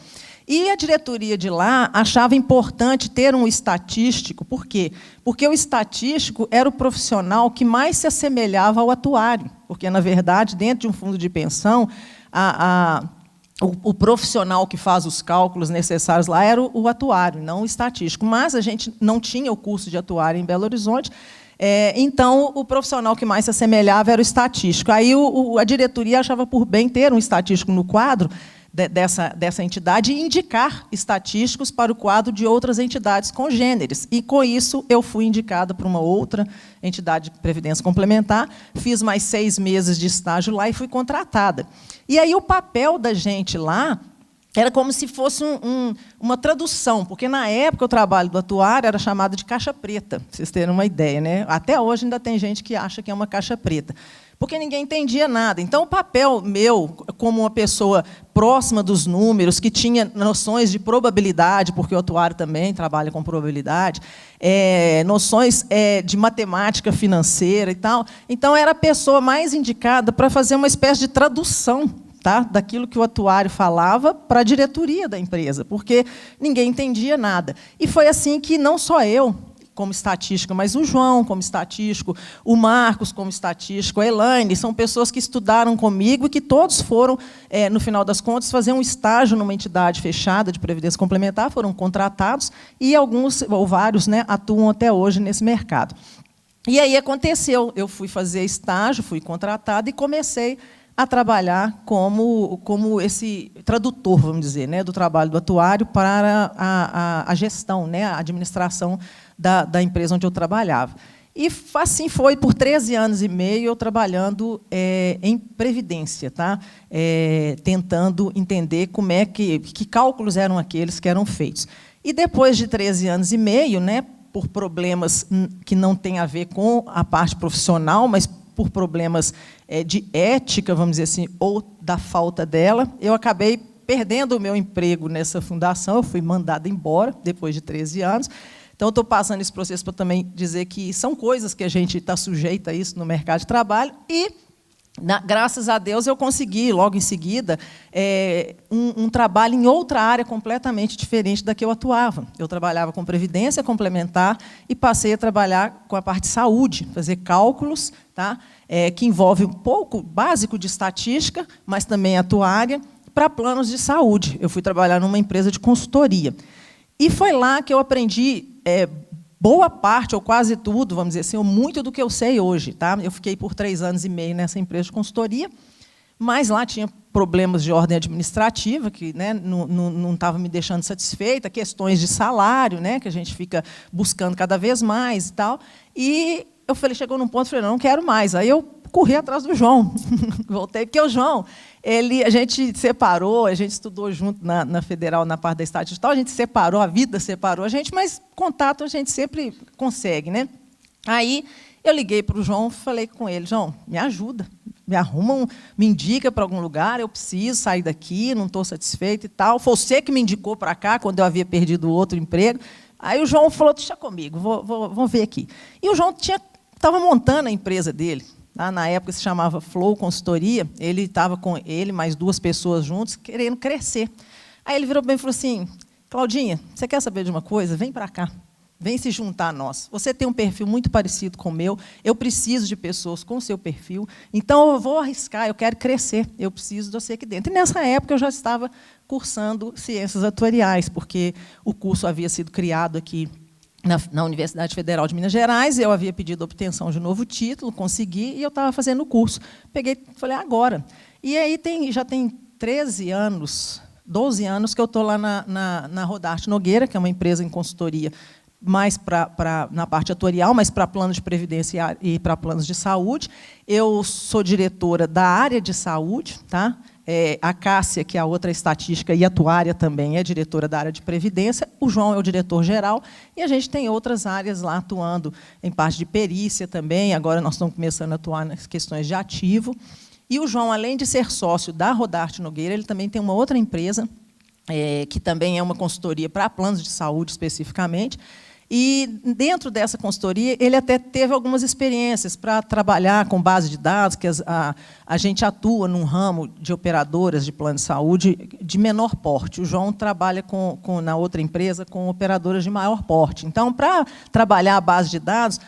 E a diretoria de lá achava importante ter um estatístico. Por quê? Porque o estatístico era o profissional que mais se assemelhava ao atuário, porque, na verdade, dentro de um fundo de pensão, o profissional que faz os cálculos necessários lá era o atuário, não o estatístico. Mas a gente não tinha o curso de atuário em Belo Horizonte, então o profissional que mais se assemelhava era o estatístico. Aí a diretoria achava por bem ter um estatístico no quadro dessa entidade e indicar estatísticos para o quadro de outras entidades congêneres. E, com isso, eu fui indicada para uma outra entidade de previdência complementar, fiz mais 6 meses de estágio lá e fui contratada. E aí o papel da gente lá era como se fosse uma tradução, porque, na época, o trabalho do atuário era chamado de caixa preta, para vocês terem uma ideia, né? Até hoje ainda tem gente que acha que é uma caixa preta, porque ninguém entendia nada. Então, o papel meu, como uma pessoa próxima dos números, que tinha noções de probabilidade, porque o atuário também trabalha com probabilidade, noções de matemática financeira e tal, então era a pessoa mais indicada para fazer uma espécie de tradução, tá, daquilo que o atuário falava para a diretoria da empresa, porque ninguém entendia nada. E foi assim que não só eu, como estatística, mas o João como estatístico, o Marcos como estatístico, a Elaine, são pessoas que estudaram comigo e que todos foram, no final das contas, fazer um estágio numa entidade fechada de previdência complementar, foram contratados, e alguns, ou vários, né, atuam até hoje nesse mercado. E aí aconteceu, eu fui fazer estágio, fui contratada e comecei a trabalhar como esse tradutor, vamos dizer, né, do trabalho do atuário para a gestão, né, a administração da empresa onde eu trabalhava. E assim foi por 13 anos e meio eu trabalhando em previdência, tá? Tentando entender como é que cálculos eram aqueles que eram feitos. E depois de 13 anos e meio, né, por problemas que não têm a ver com a parte profissional, mas por problemas de ética, vamos dizer assim, ou da falta dela, eu acabei perdendo o meu emprego nessa fundação, eu fui mandada embora depois de 13 anos. Então, estou passando esse processo para também dizer que são coisas que a gente está sujeita a isso no mercado de trabalho e, graças a Deus, eu consegui, logo em seguida, um trabalho em outra área completamente diferente da que eu atuava. Eu trabalhava com previdência complementar e passei a trabalhar com a parte de saúde, fazer cálculos, tá? Que envolve um pouco básico de estatística, mas também atuária, para planos de saúde. Eu fui trabalhar numa empresa de consultoria. E foi lá que eu aprendi boa parte, ou quase tudo, vamos dizer assim, ou muito do que eu sei hoje. Tá? Eu fiquei por 3 anos e meio nessa empresa de consultoria, mas lá tinha problemas de ordem administrativa, que, né, não estava me deixando satisfeita, questões de salário, né, que a gente fica buscando cada vez mais e tal. E eu falei, chegou num ponto, falei, não quero mais. Aí eu corri atrás do João. Voltei, porque o João, a gente separou, a gente estudou junto na Federal, na parte da estatística, a gente separou, a vida separou a gente, mas contato a gente sempre consegue, né? Aí eu liguei para o João, falei com ele, João, me ajuda, me arruma, me indica para algum lugar, eu preciso sair daqui, não estou satisfeito e tal. Foi você que me indicou para cá, quando eu havia perdido o outro emprego. Aí o João falou, deixa comigo, vamos ver aqui. E o João estava montando a empresa dele. Na época se chamava Flow Consultoria, ele estava com ele, mais 2 pessoas juntos, querendo crescer. Aí ele virou para mim e falou assim, Claudinha, você quer saber de uma coisa? Vem para cá, vem se juntar a nós. Você tem um perfil muito parecido com o meu, eu preciso de pessoas com o seu perfil, então eu vou arriscar, eu quero crescer, eu preciso de você aqui dentro. E nessa época eu já estava cursando Ciências Atuariais, porque o curso havia sido criado aqui na Universidade Federal de Minas Gerais, eu havia pedido a obtenção de um novo título, consegui, e eu estava fazendo o curso. Peguei, falei, agora. E aí já tem 13 anos, 12 anos que eu estou lá na Rodarte Nogueira, que é uma empresa em consultoria, mais na parte atuarial, mas para planos de previdência e para planos de saúde. Eu sou diretora da área de saúde, tá? A Cássia, que é a outra estatística e atuária também, é diretora da área de previdência, o João é o diretor-geral, e a gente tem outras áreas lá atuando em parte de perícia também, agora nós estamos começando a atuar nas questões de ativo. E o João, além de ser sócio da Rodarte Nogueira, ele também tem uma outra empresa, que também é uma consultoria para planos de saúde, especificamente. E, dentro dessa consultoria, ele até teve algumas experiências para trabalhar com base de dados, que a gente atua num ramo de operadoras de plano de saúde de menor porte. O João trabalha na outra empresa com operadoras de maior porte. Então, para trabalhar a base de dados,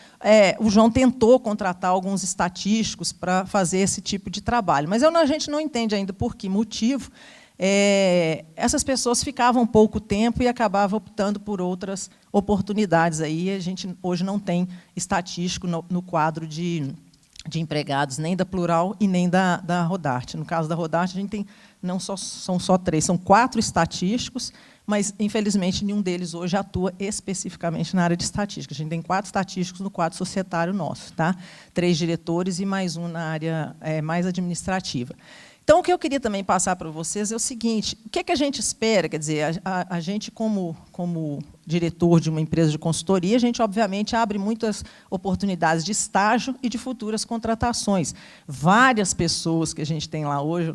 o João tentou contratar alguns estatísticos para fazer esse tipo de trabalho. Mas a gente não entende ainda por que motivo. Essas pessoas ficavam pouco tempo e acabavam optando por outras oportunidades. Aí a gente hoje não tem estatístico no quadro de empregados, nem da Plural e nem da Rodarte. No caso da Rodarte, a gente tem, são só 3, são 4 estatísticos, mas, infelizmente, nenhum deles hoje atua especificamente na área de estatística. A gente tem 4 estatísticos no quadro societário nosso, tá? 3 diretores e mais um na área mais administrativa. Então, o que eu queria também passar para vocês é o seguinte, o que é que a gente espera? Quer dizer, a gente, como diretor de uma empresa de consultoria, a gente, obviamente, abre muitas oportunidades de estágio e de futuras contratações. Várias pessoas que a gente tem lá hoje,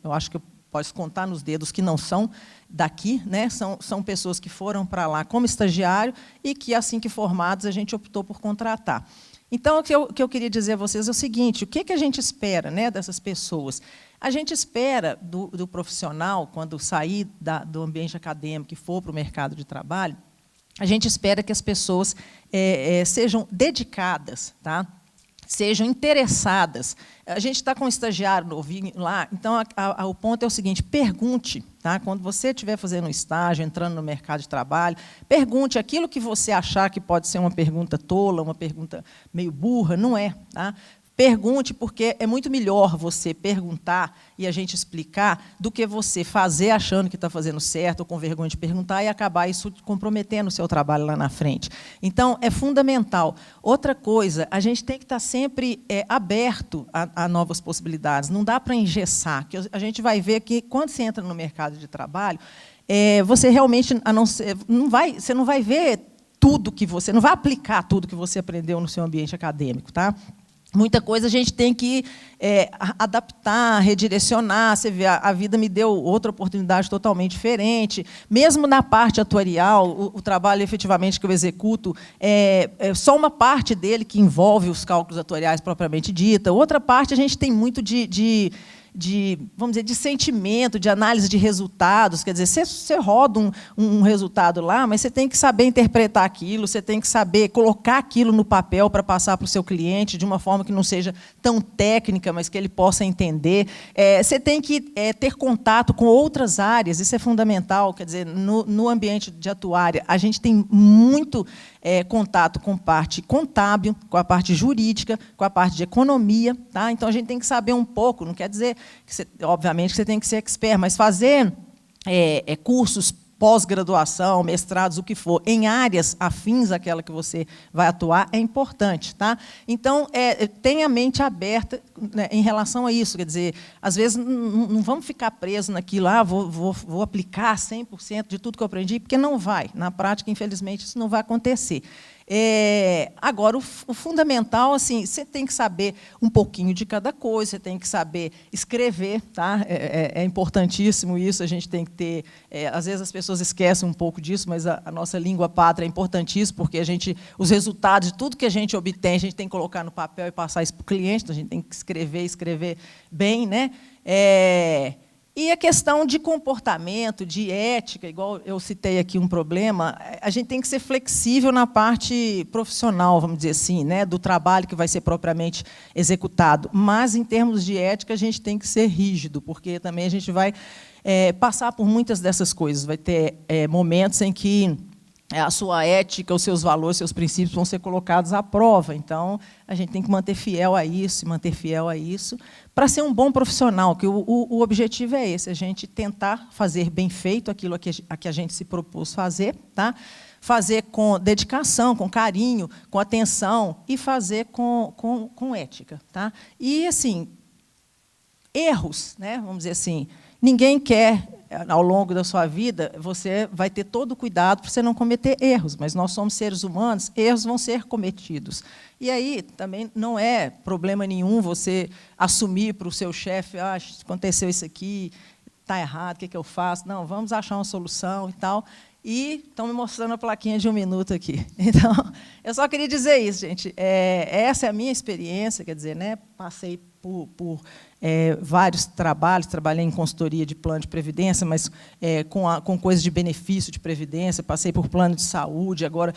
eu acho que eu posso contar nos dedos que não são daqui, né? São pessoas que foram para lá como estagiário e que, assim que formados, a gente optou por contratar. Então, o que eu queria dizer a vocês é o seguinte, o que a gente espera, né, dessas pessoas? A gente espera do profissional, quando sair do ambiente acadêmico e for para o mercado de trabalho, a gente espera que as pessoas sejam dedicadas, tá? Sejam interessadas. A gente está com um estagiário novinho lá, então o ponto é o seguinte, pergunte, Tá? Quando você estiver fazendo um estágio, entrando no mercado de trabalho, pergunte aquilo que você achar que pode ser uma pergunta tola, uma pergunta meio burra, não é. Tá? Pergunte, porque é muito melhor você perguntar e a gente explicar do que você fazer achando que está fazendo certo ou com vergonha de perguntar e acabar isso comprometendo o seu trabalho lá na frente. Então, é fundamental. Outra coisa, a gente tem que estar sempre aberto a novas possibilidades. Não dá para engessar. Que a gente vai ver que, quando você entra no mercado de trabalho, você realmente você não vai ver tudo que você... Não vai aplicar tudo que você aprendeu no seu ambiente acadêmico. Tá? Muita coisa a gente tem que adaptar, redirecionar. Você vê, a vida me deu outra oportunidade totalmente diferente. Mesmo na parte atuarial, o trabalho, efetivamente, que eu executo, é só uma parte dele que envolve os cálculos atuariais propriamente dita. Outra parte, a gente tem muito vamos dizer, de sentimento, de análise de resultados. Quer dizer, você roda um resultado lá, mas você tem que saber interpretar aquilo, você tem que saber colocar aquilo no papel para passar para o seu cliente de uma forma que não seja tão técnica, mas que ele possa entender. Você tem que ter contato com outras áreas, isso é fundamental. Quer dizer, no ambiente de atuária, a gente tem muito contato com parte contábil, com a parte jurídica, com a parte de economia. Tá? Então, a gente tem que saber um pouco, não quer dizer que obviamente, você tem que ser expert, mas fazer cursos pós-graduação, mestrados, o que for, em áreas afins àquela que você vai atuar, é importante. Tá? Então, tenha a mente aberta, né, em relação a isso. Quer dizer, às vezes, não vamos ficar presos naquilo, vou aplicar 100% de tudo que eu aprendi, porque não vai. Na prática, infelizmente, isso não vai acontecer. Agora, o fundamental, assim, você tem que saber um pouquinho de cada coisa, você tem que saber escrever, tá? É importantíssimo isso, a gente tem que ter... às vezes as pessoas esquecem um pouco disso, mas a nossa língua pátria é importantíssima, porque os resultados de tudo que a gente obtém, a gente tem que colocar no papel e passar isso para o cliente, então a gente tem que escrever bem, né? E a questão de comportamento, de ética, igual eu citei aqui um problema, a gente tem que ser flexível na parte profissional, vamos dizer assim, né, do trabalho que vai ser propriamente executado. Mas, em termos de ética, a gente tem que ser rígido, porque também a gente vai passar por muitas dessas coisas. Vai ter momentos em que a sua ética, os seus valores, seus princípios vão ser colocados à prova. Então, a gente tem que manter fiel a isso, para ser um bom profissional, que o objetivo é esse, a gente tentar fazer bem feito aquilo a que a gente se propôs fazer, tá? Fazer com dedicação, com carinho, com atenção, e fazer com ética. Tá? E, assim, erros, né? Vamos dizer assim, ninguém quer... Ao longo da sua vida, você vai ter todo o cuidado para você não cometer erros, mas nós somos seres humanos, erros vão ser cometidos. E aí também não é problema nenhum você assumir para o seu chefe, aconteceu isso aqui, está errado, o que eu faço? Não, vamos achar uma solução e tal. E estão me mostrando a plaquinha de 1 minuto aqui. Então, eu só queria dizer isso, gente. Essa é a minha experiência, quer dizer, né? Passei por vários trabalhos, trabalhei em consultoria de plano de previdência, mas com coisas de benefício de previdência, passei por plano de saúde, agora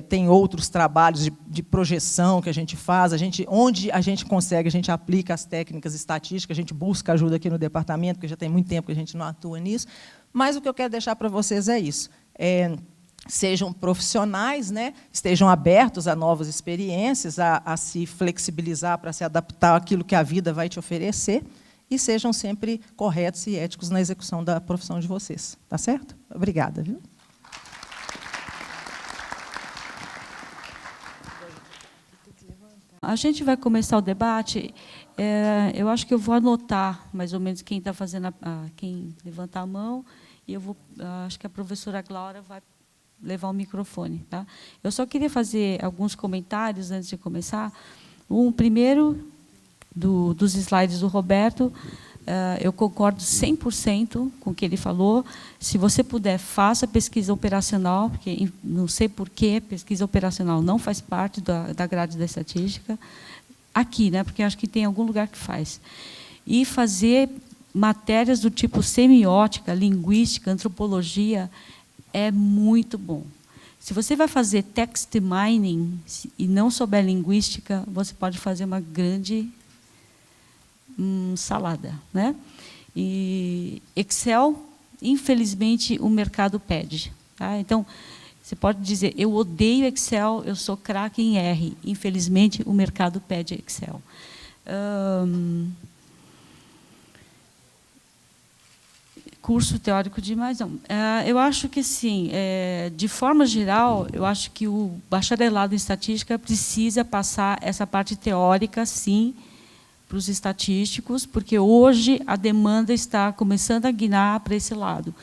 tem outros trabalhos de projeção que a gente faz, onde a gente consegue, a gente aplica as técnicas estatísticas, a gente busca ajuda aqui no departamento, porque já tem muito tempo que a gente não atua nisso, mas o que eu quero deixar para vocês é isso. Sejam profissionais, né? Estejam abertos a novas experiências, a se flexibilizar para se adaptar àquilo que a vida vai te oferecer, e sejam sempre corretos e éticos na execução da profissão de vocês. Tá certo? Obrigada. Viu? A gente vai começar o debate. Eu acho que eu vou anotar mais ou menos quem está fazendo, quem levantar a mão, e acho que a professora Glória vai levar o microfone. Tá? Eu só queria fazer alguns comentários antes de começar. Primeiro, dos slides do Roberto, eu concordo 100% com o que ele falou. Se você puder, faça pesquisa operacional, porque não sei por que pesquisa operacional não faz parte da grade da estatística. Aqui, né, porque acho que tem algum lugar que faz. E fazer matérias do tipo semiótica, linguística, antropologia, é muito bom. Se você vai fazer text mining e não souber linguística, você pode fazer uma grande salada. Né? E Excel, infelizmente, o mercado pede. Tá? Então, você pode dizer, eu odeio Excel, eu sou craque em R. Infelizmente, o mercado pede Excel. Curso teórico demais, não. Eu acho que, sim, de forma geral, eu acho que o bacharelado em estatística precisa passar essa parte teórica, sim, para os estatísticos, porque hoje a demanda está começando a guinar para esse lado.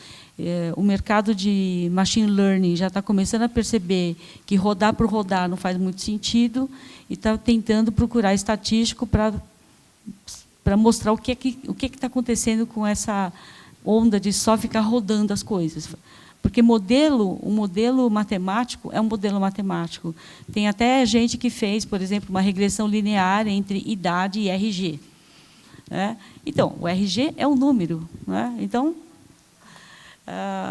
O mercado de machine learning já está começando a perceber que rodar por rodar não faz muito sentido e está tentando procurar estatístico para mostrar o que está acontecendo com essa onda de só ficar rodando as coisas. Porque o modelo matemático é um modelo matemático. Tem até gente que fez, por exemplo, uma regressão linear entre idade e RG. Né? Então, o RG é um número. Né? Então,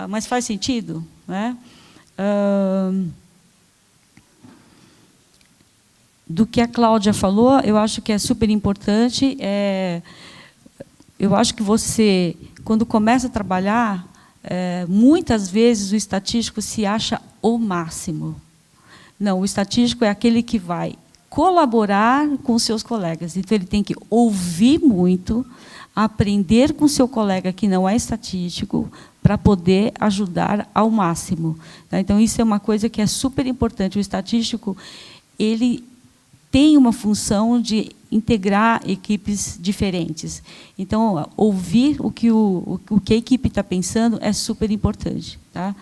mas faz sentido? Né? Do que a Cláudia falou, eu acho que é super importante. Eu acho que você, quando começa a trabalhar, muitas vezes o estatístico se acha o máximo. Não, o estatístico é aquele que vai colaborar com os seus colegas. Então, ele tem que ouvir muito, aprender com o seu colega que não é estatístico, para poder ajudar ao máximo. Tá? Então, isso é uma coisa que é super importante. O estatístico, ele tem uma função de integrar equipes diferentes. Então, ouvir o que a equipe está pensando é super importante. Tá?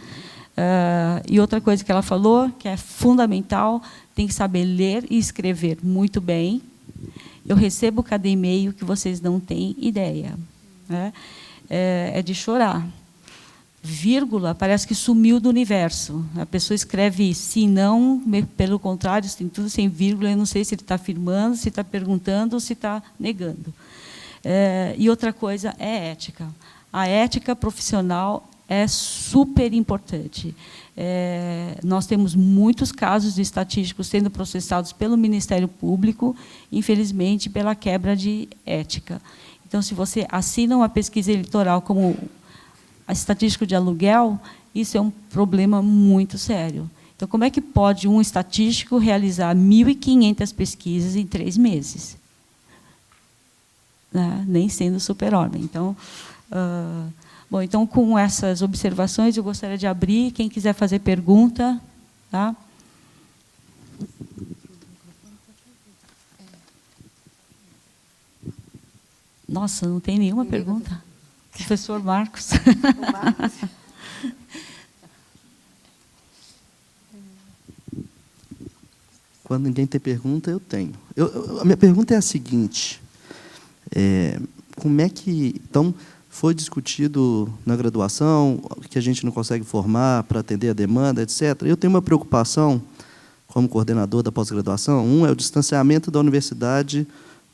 E outra coisa que ela falou, que é fundamental, tem que saber ler e escrever muito bem. Eu recebo cada e-mail que vocês não têm ideia. Né? É de chorar. Vírgula parece que sumiu do universo. A pessoa escreve sim, não, pelo contrário, tem tudo sem vírgula, eu não sei se ele está afirmando, se está perguntando ou se está negando. E outra coisa é ética. A ética profissional é super importante. Nós temos muitos casos de estatísticos sendo processados pelo Ministério Público, infelizmente, pela quebra de ética. Então, se você assina uma pesquisa eleitoral como a estatística de aluguel, isso é um problema muito sério. Então, como é que pode um estatístico realizar 1.500 pesquisas em 3 meses? Nem sendo super-homem. Então, bom, então, com essas observações, eu gostaria de abrir. Quem quiser fazer pergunta. Tá? Nossa, não tem nenhuma pergunta? Professor Marcos. O Marcos. Quando ninguém tem pergunta, eu tenho. A minha pergunta é a seguinte. Como é que... Então, foi discutido na graduação que a gente não consegue formar para atender a demanda, etc. Eu tenho uma preocupação, como coordenador da pós-graduação. Um é o distanciamento da universidade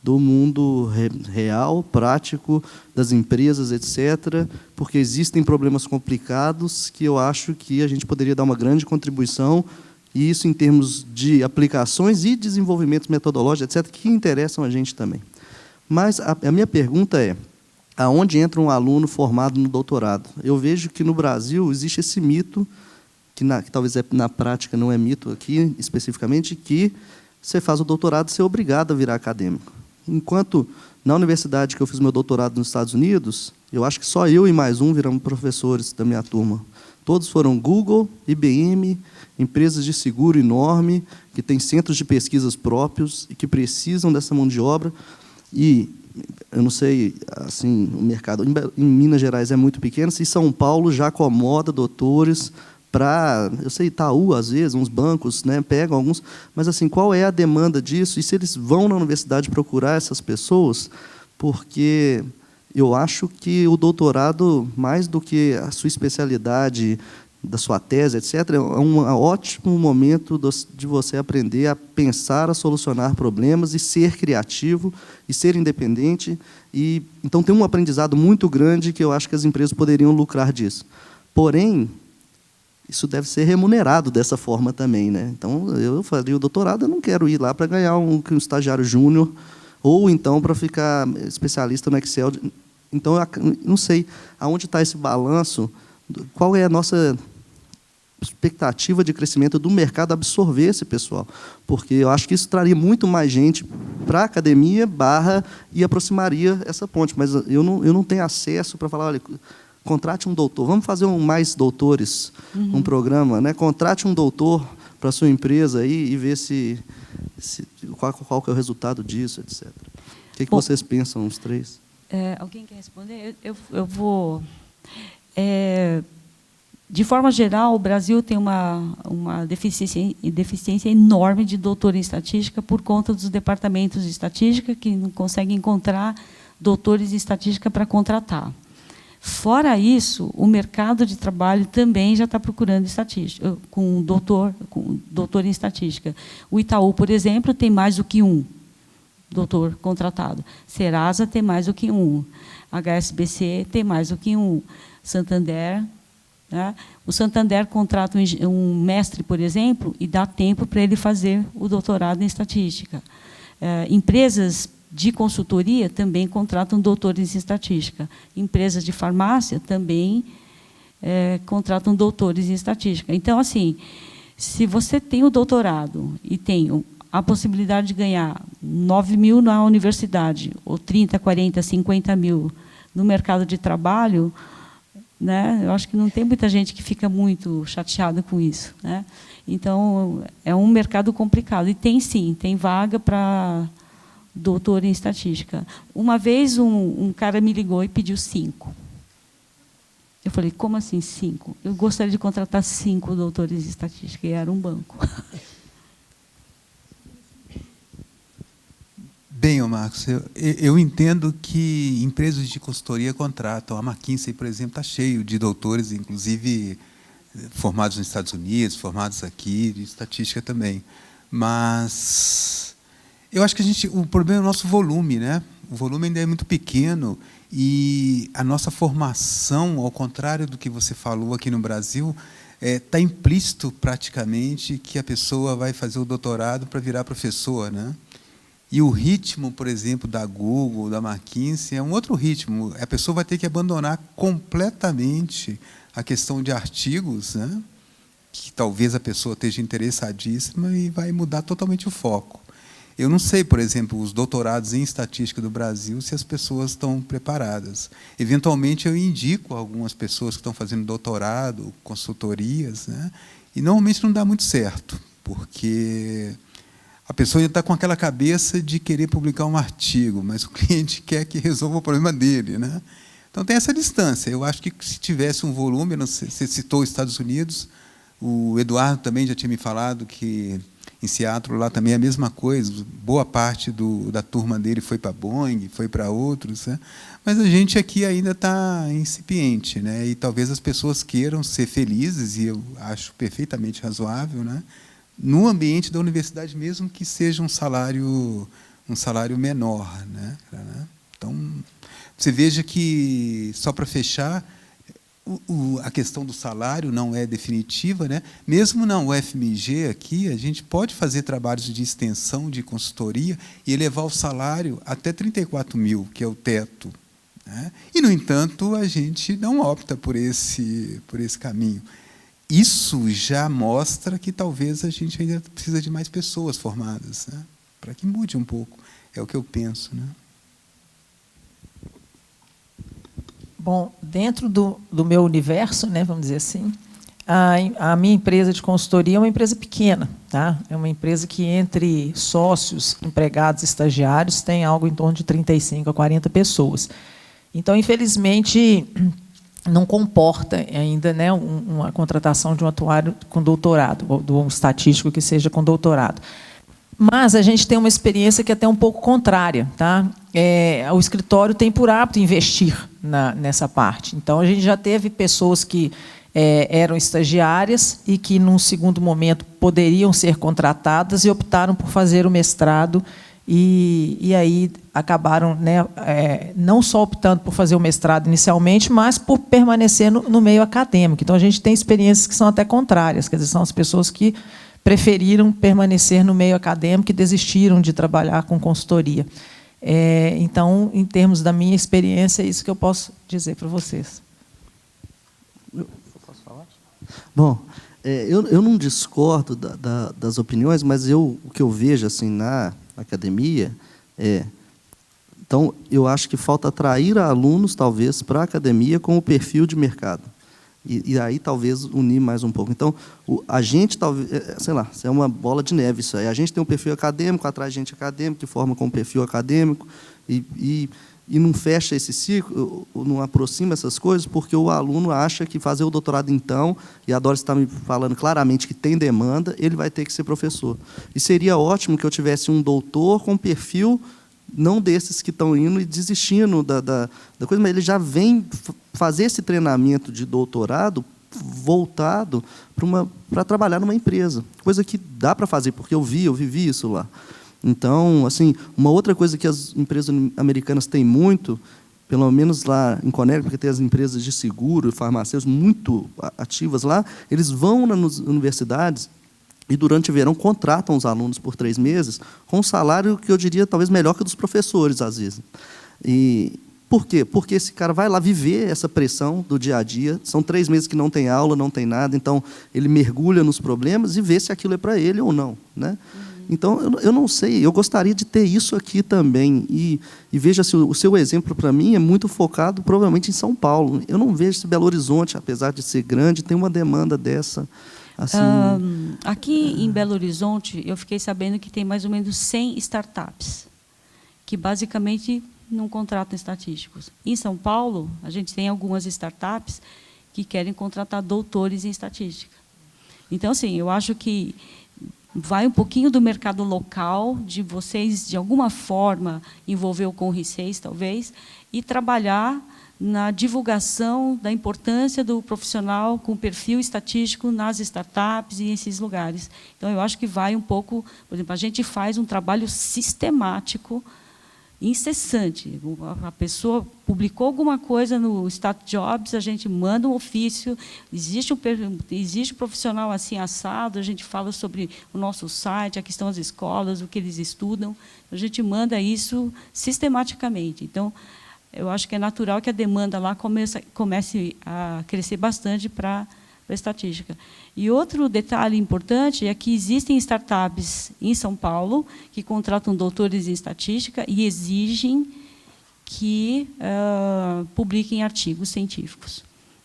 do mundo real, prático, das empresas, etc., porque existem problemas complicados que eu acho que a gente poderia dar uma grande contribuição, e isso em termos de aplicações e desenvolvimento metodológico, etc., que interessam a gente também. Mas a minha pergunta é, aonde entra um aluno formado no doutorado? Eu vejo que no Brasil existe esse mito, que talvez na prática não é mito aqui, especificamente, que você faz o doutorado e você é obrigado a virar acadêmico. Enquanto, na universidade que eu fiz meu doutorado nos Estados Unidos, eu acho que só eu e mais um viramos professores da minha turma. Todos foram Google, IBM, empresas de seguro enorme, que têm centros de pesquisas próprios e que precisam dessa mão de obra. E, eu não sei, assim, o mercado em Minas Gerais é muito pequeno, e São Paulo já acomoda doutores para, eu sei, Itaú, às vezes, uns bancos, né, pegam alguns, mas assim, qual é a demanda disso? E se eles vão na universidade procurar essas pessoas? Porque eu acho que o doutorado, mais do que a sua especialidade, da sua tese, etc., é um ótimo momento de você aprender a pensar, a solucionar problemas e ser criativo e ser independente. E, então, tem um aprendizado muito grande que eu acho que as empresas poderiam lucrar disso. Porém, isso deve ser remunerado dessa forma também. Né? Então, eu faria o doutorado, eu não quero ir lá para ganhar um estagiário júnior ou, então, para ficar especialista no Excel. Então, não sei aonde está esse balanço, qual é a nossa expectativa de crescimento do mercado absorver esse pessoal, porque eu acho que isso traria muito mais gente para a academia e aproximaria essa ponte, mas eu não tenho acesso para falar, olha, contrate um doutor, vamos fazer mais doutores, um programa, né? Contrate um doutor para a sua empresa aí e ver qual que é o resultado disso, etc. O que vocês pensam, os três? Alguém quer responder? Eu vou... de forma geral, o Brasil tem uma deficiência enorme de doutor em estatística por conta dos departamentos de estatística que não conseguem encontrar doutores em estatística para contratar. Fora isso, o mercado de trabalho também já está procurando estatística, com doutor em estatística. O Itaú, por exemplo, tem mais do que um doutor contratado. Serasa tem mais do que um. HSBC tem mais do que um. Santander... né? O Santander contrata um mestre, por exemplo, e dá tempo para ele fazer o doutorado em estatística. Empresas de consultoria também contratam doutores em estatística. Empresas de farmácia também contratam doutores em estatística. Então, assim, se você tem o doutorado e tem a possibilidade de ganhar 9 mil na universidade, ou 30, 40, 50 mil no mercado de trabalho, né? Eu acho que não tem muita gente que fica muito chateada com isso, né? Então, é um mercado complicado. E tem, sim, tem vaga para doutor em estatística. Uma vez, um cara me ligou e pediu 5. Eu falei, como assim 5? Eu gostaria de contratar 5 doutores em estatística, e era um banco. Bem, Marcos, eu entendo que empresas de consultoria contratam. A McKinsey, por exemplo, está cheio de doutores, inclusive formados nos Estados Unidos, formados aqui, de estatística também. Mas eu acho que o problema é o nosso volume, né? O volume ainda é muito pequeno e a nossa formação, ao contrário do que você falou aqui no Brasil, está implícito praticamente que a pessoa vai fazer o doutorado para virar professor, né? E o ritmo, por exemplo, da Google, da McKinsey, é um outro ritmo. A pessoa vai ter que abandonar completamente a questão de artigos, né? Que talvez a pessoa esteja interessadíssima e vai mudar totalmente o foco. Eu não sei, por exemplo, os doutorados em estatística do Brasil, se as pessoas estão preparadas. Eventualmente, eu indico algumas pessoas que estão fazendo doutorado, consultorias, né? E normalmente não dá muito certo, porque a pessoa ainda está com aquela cabeça de querer publicar um artigo, mas o cliente quer que resolva o problema dele, né? Então, tem essa distância. Eu acho que, se tivesse um volume, não sei, você citou os Estados Unidos, o Eduardo também já tinha me falado que, em Seattle, lá também é a mesma coisa, boa parte da turma dele foi para a Boeing, foi para outros, né? Mas a gente aqui ainda está incipiente, né? E talvez as pessoas queiram ser felizes, e eu acho perfeitamente razoável, né? No ambiente da universidade, mesmo que seja um salário menor, né? Então, você veja que, só para fechar, a questão do salário não é definitiva, né? Mesmo na UFMG aqui, a gente pode fazer trabalhos de extensão, de consultoria, e elevar o salário até 34 mil, que é o teto, né? E, no entanto, a gente não opta por esse caminho. Isso já mostra que talvez a gente ainda precisa de mais pessoas formadas, né? Para que mude um pouco. É o que eu penso, né? Bom, dentro do meu universo, né, vamos dizer assim, a minha empresa de consultoria é uma empresa pequena, tá? É uma empresa que, entre sócios, empregados e estagiários, tem algo em torno de 35 a 40 pessoas. Então, infelizmente, não comporta ainda, né, uma contratação de um atuário com doutorado, ou de um estatístico que seja com doutorado. Mas a gente tem uma experiência que é até um pouco contrária, tá? O escritório tem por hábito investir nessa parte. Então, a gente já teve pessoas que eram estagiárias e que, num segundo momento, poderiam ser contratadas e optaram por fazer o mestrado e aí acabaram, né, não só optando por fazer o mestrado inicialmente, mas por permanecer no meio acadêmico. Então, a gente tem experiências que são até contrárias, quer dizer, são as pessoas que preferiram permanecer no meio acadêmico e desistiram de trabalhar com consultoria. Então, em termos da minha experiência, é isso que eu posso dizer para vocês. Posso falar? Bom, eu não discordo das opiniões, mas o que eu vejo assim, na academia então, eu acho que falta atrair alunos, talvez, para a academia com o perfil de mercado. E aí, talvez, unir mais um pouco. Então, a gente, talvez, sei lá, é uma bola de neve isso aí. A gente tem um perfil acadêmico, atrai gente acadêmica, que forma com um perfil acadêmico, e não fecha esse ciclo, não aproxima essas coisas, porque o aluno acha que fazer o doutorado, então, e a Doris está me falando claramente que tem demanda, ele vai ter que ser professor. E seria ótimo que eu tivesse um doutor com perfil não desses que estão indo e desistindo da coisa, mas ele já vem fazer esse treinamento de doutorado voltado para trabalhar numa empresa, coisa que dá para fazer, porque eu vivi isso lá. Então, assim, uma outra coisa que as empresas americanas têm muito, pelo menos lá em Connecticut, porque tem as empresas de seguro e farmacêuticos muito ativas lá, eles vão nas universidades e, durante o verão, contratam os alunos por 3 meses com um salário que eu diria talvez melhor que o dos professores, às vezes. E por quê? Porque esse cara vai lá viver essa pressão do dia a dia. São 3 meses que não tem aula, não tem nada, então ele mergulha nos problemas e vê se aquilo é para ele ou não, né? Então, eu não sei, eu gostaria de ter isso aqui também. E veja, se o seu exemplo, para mim, é muito focado, provavelmente, em São Paulo. Eu não vejo se Belo Horizonte, apesar de ser grande, tem uma demanda dessa. Assim, aqui em Belo Horizonte, eu fiquei sabendo que tem mais ou menos 100 startups, que basicamente não contratam estatísticos. Em São Paulo, a gente tem algumas startups que querem contratar doutores em estatística. Então, assim, eu acho que vai um pouquinho do mercado local, de vocês, de alguma forma, envolver o CONRI6, talvez, e trabalhar na divulgação da importância do profissional com perfil estatístico nas startups e esses lugares. Então, eu acho que vai um pouco... Por exemplo, a gente faz um trabalho sistemático, incessante. A pessoa publicou alguma coisa no StatJobs, a gente manda um ofício, existe um profissional assim assado, a gente fala sobre o nosso site, aqui estão as escolas, o que eles estudam, a gente manda isso sistematicamente. Então, eu acho que é natural que a demanda lá comece a crescer bastante para a estatística. E outro detalhe importante é que existem startups em São Paulo que contratam doutores em estatística e exigem que publiquem artigos científicos.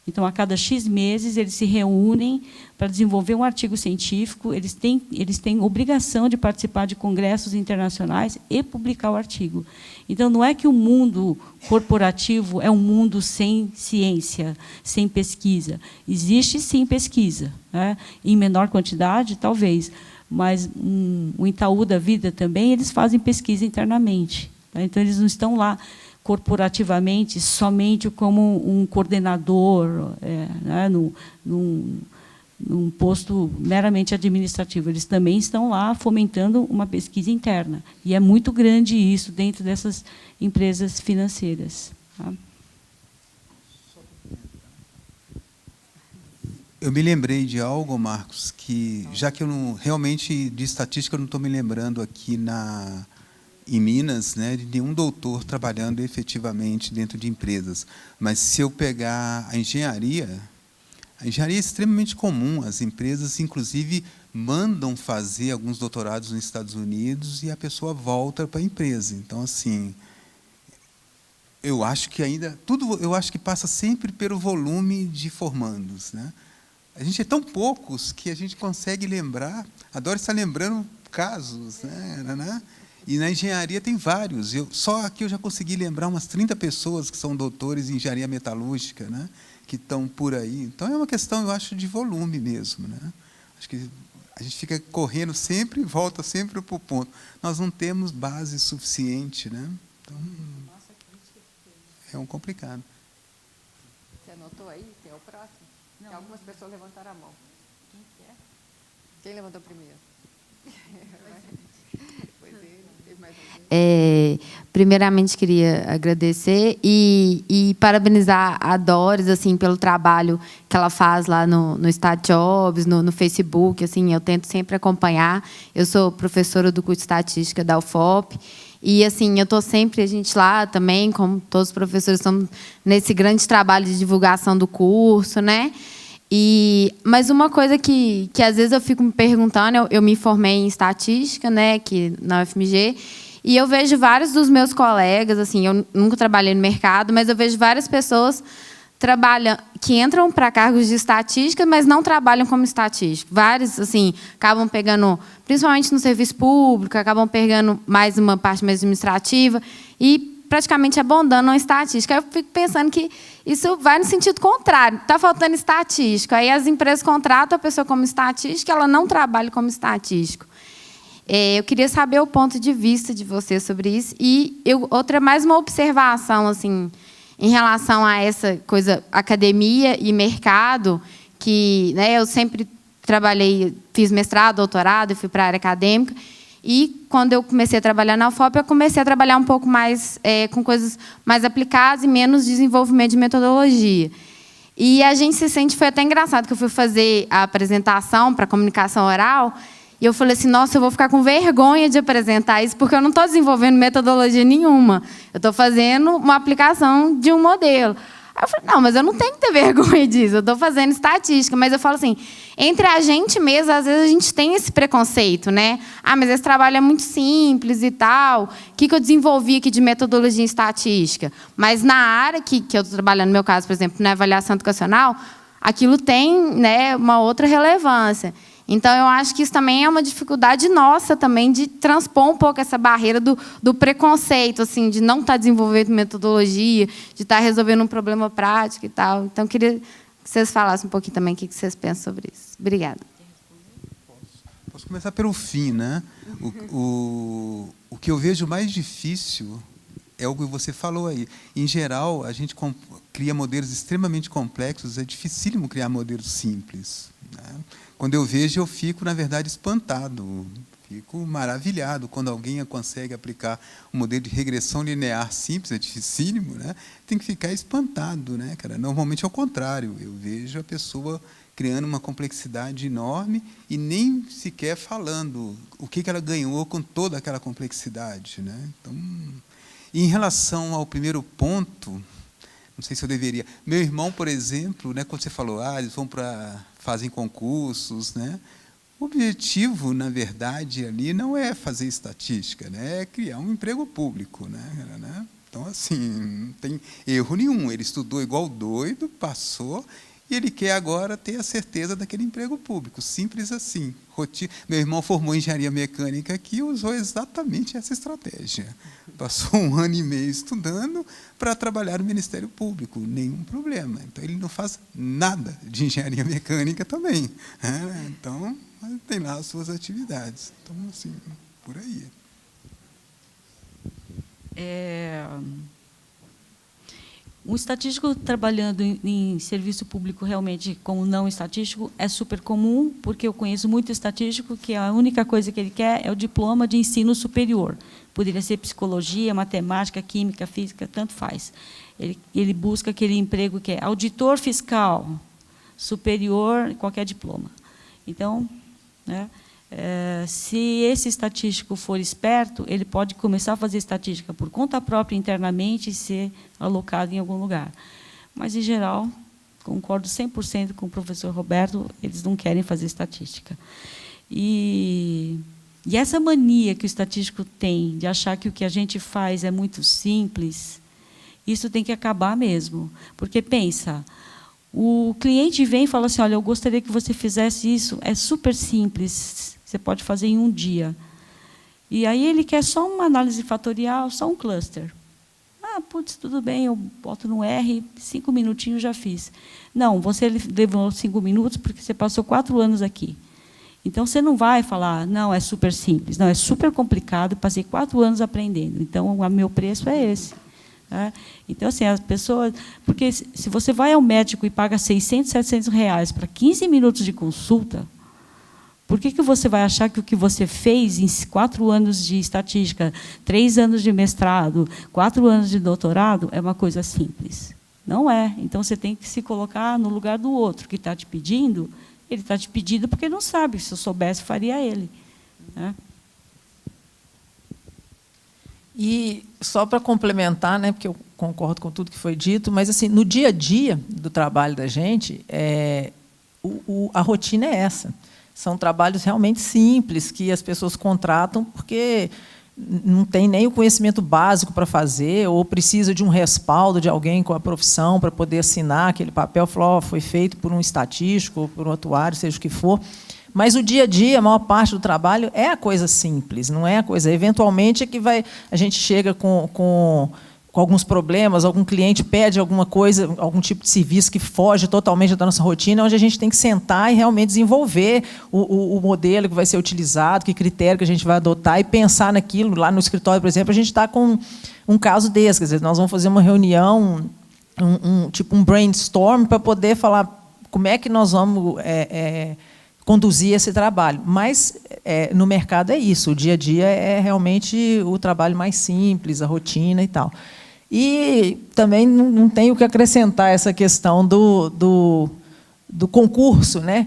Então, a cada X meses, eles se reúnem para desenvolver um artigo científico, eles têm obrigação de participar de congressos internacionais e publicar o artigo. Então, não é que o mundo corporativo é um mundo sem ciência, sem pesquisa. Existe, sim, pesquisa, né? Em menor quantidade, talvez, mas o Itaú da vida também, eles fazem pesquisa internamente. Tá? Então, eles não estão lá corporativamente, somente como um coordenador, né, num posto meramente administrativo. Eles também estão lá fomentando uma pesquisa interna. E é muito grande isso dentro dessas empresas financeiras. Tá? Eu me lembrei de algo, Marcos, que, já que eu não, realmente, de estatística, eu não estou me lembrando aqui em Minas, né, de nenhum doutor trabalhando efetivamente dentro de empresas. Mas, se eu pegar a engenharia é extremamente comum. As empresas, inclusive, mandam fazer alguns doutorados nos Estados Unidos e a pessoa volta para a empresa. Então, assim, eu acho que eu acho que passa sempre pelo volume de formandos, né? A gente é tão poucos que a gente consegue lembrar. A Doris está lembrando casos, né? E na engenharia tem vários. Só aqui eu já consegui lembrar umas 30 pessoas que são doutores em engenharia metalúrgica, né, que estão por aí. Então, é uma questão, eu acho, de volume mesmo, né? Acho que a gente fica correndo sempre e volta sempre para o ponto. Nós não temos base suficiente, né? Então, é um complicado. Você anotou aí? Tem o próximo? Não. Algumas pessoas levantaram a mão. Quem que é? Quem levantou primeiro? Primeiramente, queria agradecer e parabenizar a Doris, assim, pelo trabalho que ela faz lá no StatJobs, no Facebook. Assim, eu tento sempre acompanhar. Eu sou professora do curso de Estatística da UFOP E, assim, eu estou sempre, a gente lá também, como todos os professores, estamos nesse grande trabalho de divulgação do curso, né? Mas uma coisa que às vezes eu fico me perguntando, eu me formei em estatística, né, aqui na UFMG, e eu vejo vários dos meus colegas, assim, eu nunca trabalhei no mercado, mas eu vejo várias pessoas que entram para cargos de estatística, mas não trabalham como estatístico. Vários, assim, acabam pegando, principalmente no serviço público, acabam pegando mais uma parte mais administrativa e praticamente abandonam a estatística. Eu fico pensando que isso vai no sentido contrário. Está faltando estatístico. Aí as empresas contratam a pessoa como estatística, ela não trabalha como estatístico. Eu queria saber o ponto de vista de você sobre isso. E mais uma observação, assim, em relação a essa coisa academia e mercado, que, né, eu sempre trabalhei, fiz mestrado, doutorado, fui para a área acadêmica, e quando eu comecei a trabalhar na UFOP, eu comecei a trabalhar um pouco mais com coisas mais aplicadas e menos desenvolvimento de metodologia. E a gente se sente, foi até engraçado, que eu fui fazer a apresentação para comunicação oral, e eu falei assim, nossa, eu vou ficar com vergonha de apresentar isso, porque eu não estou desenvolvendo metodologia nenhuma. Eu estou fazendo uma aplicação de um modelo. Aí eu falei, não, mas eu não tenho que ter vergonha disso, eu estou fazendo estatística. Mas eu falo assim, entre a gente mesmo, às vezes a gente tem esse preconceito, né? Ah, mas esse trabalho é muito simples e tal. O que eu desenvolvi aqui de metodologia em estatística? Mas na área que eu estou trabalhando, no meu caso, por exemplo, na avaliação educacional, aquilo tem, né, uma outra relevância. Então, eu acho que isso também é uma dificuldade nossa também de transpor um pouco essa barreira do preconceito, assim, de não estar desenvolvendo metodologia, de estar resolvendo um problema prático e tal. Então, eu queria que vocês falassem um pouquinho também o que vocês pensam sobre isso. Obrigada. Posso começar pelo fim, né? O que eu vejo mais difícil é o que você falou aí. Em geral, a gente cria modelos extremamente complexos, é dificílimo criar modelos simples, né? Quando eu vejo, eu fico, na verdade, espantado, fico maravilhado quando alguém consegue aplicar um modelo de regressão linear simples, é dificílimo, né? Tem que ficar espantado, né, cara? Normalmente é o contrário, eu vejo a pessoa criando uma complexidade enorme e nem sequer falando o que ela ganhou com toda aquela complexidade, né? Então, em relação ao primeiro ponto, não sei se eu deveria. Meu irmão, por exemplo, né, quando você falou, eles vão fazem concursos, né? O objetivo, na verdade, ali não é fazer estatística, né? É criar um emprego público, né? Então, assim, não tem erro nenhum. Ele estudou igual doido, passou, e ele quer agora ter a certeza daquele emprego público. Simples assim. Meu irmão formou engenharia mecânica aqui e usou exatamente essa estratégia. Passou 1 ano e meio estudando para trabalhar no Ministério Público, nenhum problema. Então, ele não faz nada de engenharia mecânica também, né? Então, tem lá as suas atividades. Então, assim, por aí. Um estatístico trabalhando em serviço público realmente como não estatístico é super comum, porque eu conheço muito estatístico que a única coisa que ele quer é o diploma de ensino superior. Poderia ser psicologia, matemática, química, física, tanto faz. Ele busca aquele emprego que é auditor fiscal, superior, qualquer diploma. Então, né, se esse estatístico for esperto, ele pode começar a fazer estatística por conta própria internamente e ser alocado em algum lugar. Mas, em geral, concordo 100% com o professor Roberto, eles não querem fazer estatística. E essa mania que o estatístico tem de achar que o que a gente faz é muito simples, isso tem que acabar mesmo. Porque, pensa, o cliente vem e fala assim, olha, eu gostaria que você fizesse isso, é super simples, você pode fazer em um dia. E aí ele quer só uma análise fatorial, só um cluster. Putz, tudo bem, eu boto no R, 5 minutinhos já fiz. Não, você levou 5 minutos porque você passou 4 anos aqui. Então, você não vai falar, não, é super simples. Não, é super complicado, passei 4 anos aprendendo. Então, o meu preço é esse. Né? Então, assim, as pessoas... Porque se você vai ao médico e paga 600, 700 reais para 15 minutos de consulta, por que você vai achar que o que você fez em 4 anos de estatística, 3 anos de mestrado, 4 anos de doutorado, é uma coisa simples? Não é. Então, você tem que se colocar no lugar do outro que está te pedindo. Ele está te pedindo porque não sabe. Se eu soubesse, faria ele. Né? E só para complementar, né, porque eu concordo com tudo que foi dito, mas assim, no dia a dia do trabalho da gente, a rotina é essa. São trabalhos realmente simples que as pessoas contratam porque não tem nem o conhecimento básico para fazer, ou precisa de um respaldo de alguém com a profissão para poder assinar aquele papel, falar, oh, foi feito por um estatístico, ou por um atuário, seja o que for. Mas o dia a dia, a maior parte do trabalho é a coisa simples, não é a coisa. Eventualmente é que a gente chega com alguns problemas, algum cliente pede alguma coisa, algum tipo de serviço que foge totalmente da nossa rotina, onde a gente tem que sentar e realmente desenvolver o modelo que vai ser utilizado, que critério que a gente vai adotar e pensar naquilo. Lá no escritório, por exemplo, a gente está com um caso desse, quer dizer, nós vamos fazer uma reunião, tipo um brainstorm, para poder falar como é que nós vamos conduzir esse trabalho. Mas no mercado é isso, o dia a dia é realmente o trabalho mais simples, a rotina e tal. E também não tenho o que acrescentar essa questão do concurso, né?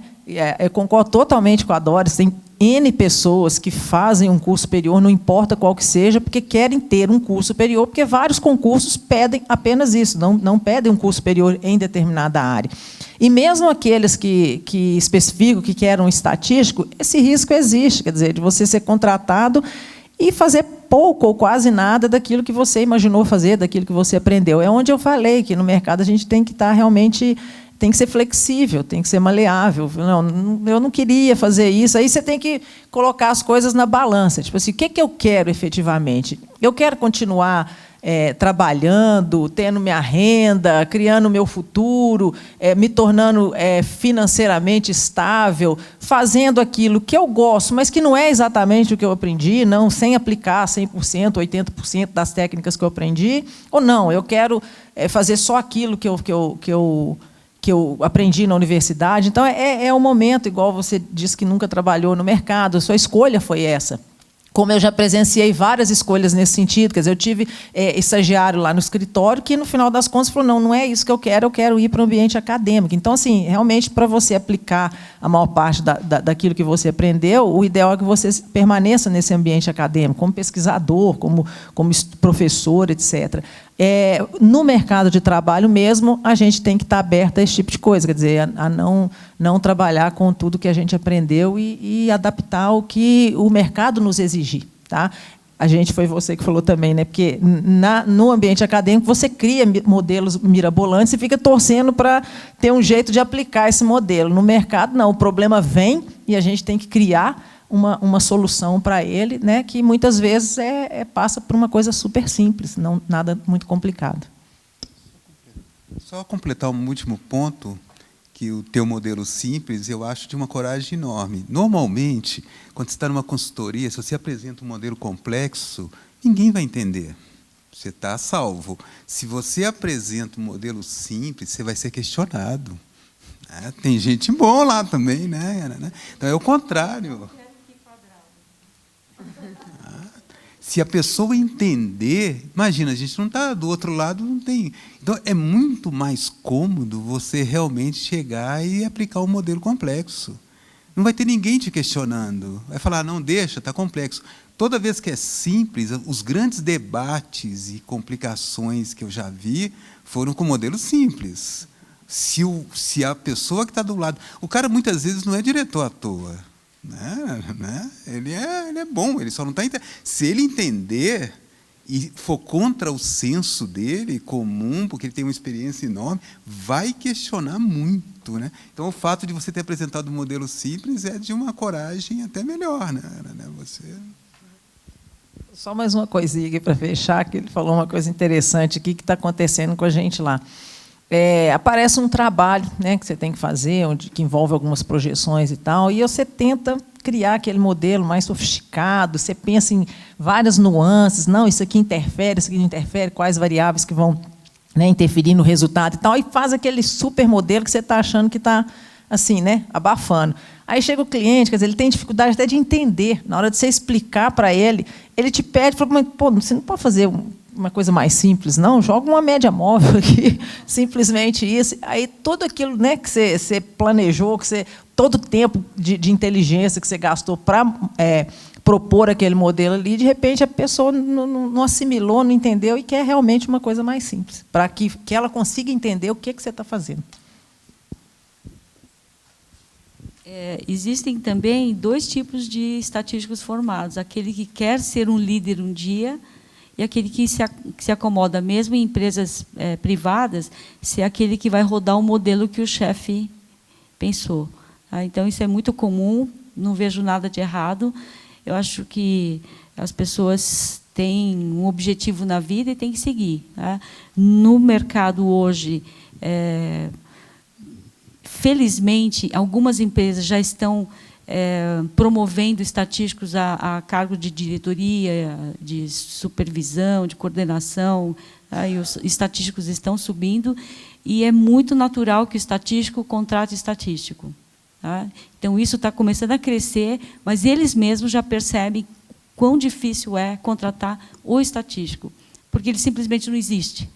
Eu concordo totalmente com a Doris, tem N pessoas que fazem um curso superior, não importa qual que seja, porque querem ter um curso superior, porque vários concursos pedem apenas isso, não pedem um curso superior em determinada área. E mesmo aqueles que especificam que querem um estatístico, esse risco existe, quer dizer, de você ser contratado e fazer pouco ou quase nada daquilo que você imaginou fazer, daquilo que você aprendeu. É onde eu falei que no mercado a gente tem que estar realmente, tem que ser flexível, tem que ser maleável. Não, eu não queria fazer isso. Aí você tem que colocar as coisas na balança. Tipo assim, o que eu quero efetivamente? Eu quero continuar trabalhando, tendo minha renda, criando meu futuro, me tornando financeiramente estável, fazendo aquilo que eu gosto, mas que não é exatamente o que eu aprendi, não, sem aplicar 100%, 80% das técnicas que eu aprendi, ou não, eu quero fazer só aquilo que eu aprendi na universidade. Então, é um momento, igual você disse que nunca trabalhou no mercado, a sua escolha foi essa. Como eu já presenciei várias escolhas nesse sentido, quer dizer, eu tive estagiário lá no escritório que, no final das contas, falou, não é isso que eu quero ir para o ambiente acadêmico. Então, assim, realmente, para você aplicar a maior parte daquilo que você aprendeu, o ideal é que você permaneça nesse ambiente acadêmico, como pesquisador, como professor, etc. No mercado de trabalho mesmo, a gente tem que estar aberto a esse tipo de coisa, quer dizer, a não trabalhar com tudo que a gente aprendeu e adaptar o que o mercado nos exigir. Tá? Foi você que falou também, né? Porque no ambiente acadêmico você cria modelos mirabolantes e fica torcendo para ter um jeito de aplicar esse modelo. No mercado, não, o problema vem e a gente tem que criar uma solução para ele, né, que muitas vezes passa por uma coisa super simples, não nada muito complicado. Só completar um último ponto, que o teu modelo simples, eu acho de uma coragem enorme. Normalmente, quando você está numa consultoria, se você apresenta um modelo complexo, ninguém vai entender. Você está salvo. Se você apresenta um modelo simples, você vai ser questionado. Tem gente boa lá também, né? Então, é o contrário. Se a pessoa entender, imagina, a gente não está do outro lado, não tem. Então, é muito mais cômodo você realmente chegar e aplicar um modelo complexo. Não vai ter ninguém te questionando. Vai falar, não, deixa, está complexo. Toda vez que é simples, os grandes debates e complicações que eu já vi foram com modelo simples. Se a pessoa que está do lado... O cara, muitas vezes, não é diretor à toa. Né? Ele é bom, ele só não está entendendo. Se ele entender e for contra o senso dele comum, porque ele tem uma experiência enorme, vai questionar muito, né? Então, o fato de você ter apresentado um modelo simples é de uma coragem até melhor, né? Só mais uma coisinha aqui para fechar, que ele falou uma coisa interessante aqui que está acontecendo com a gente lá. Aparece um trabalho, né, que você tem que fazer, que envolve algumas projeções e tal, e você tenta criar aquele modelo mais sofisticado, você pensa em várias nuances, não, isso aqui interfere, isso aqui não interfere, quais variáveis que vão, né, interferir no resultado e tal, e faz aquele super modelo que você está achando que está assim, né, abafando. Aí chega o cliente, quer dizer, ele tem dificuldade até de entender, na hora de você explicar para ele, ele te pede, fala, mas, pô, você não pode fazer uma coisa mais simples, não, joga uma média móvel aqui, simplesmente isso. Aí tudo aquilo, né, que você planejou, todo o tempo de inteligência que você gastou para propor aquele modelo ali, de repente a pessoa não assimilou, não entendeu e quer realmente uma coisa mais simples, para que ela consiga entender o que você está fazendo. Existem também 2 tipos de estatísticos formados: aquele que quer ser um líder um dia e aquele que se acomoda, mesmo em empresas privadas, ser aquele que vai rodar o modelo que o chefe pensou. Tá? Então, isso é muito comum, não vejo nada de errado. Eu acho que as pessoas têm um objetivo na vida e têm que seguir. Tá? No mercado hoje, felizmente, algumas empresas já estão promovendo estatísticos a cargo de diretoria, de supervisão, de coordenação, tá? E os estatísticos estão subindo, e é muito natural que o estatístico contrate estatístico. Tá? Então, isso está começando a crescer, mas eles mesmos já percebem quão difícil é contratar o estatístico, porque ele simplesmente não existe.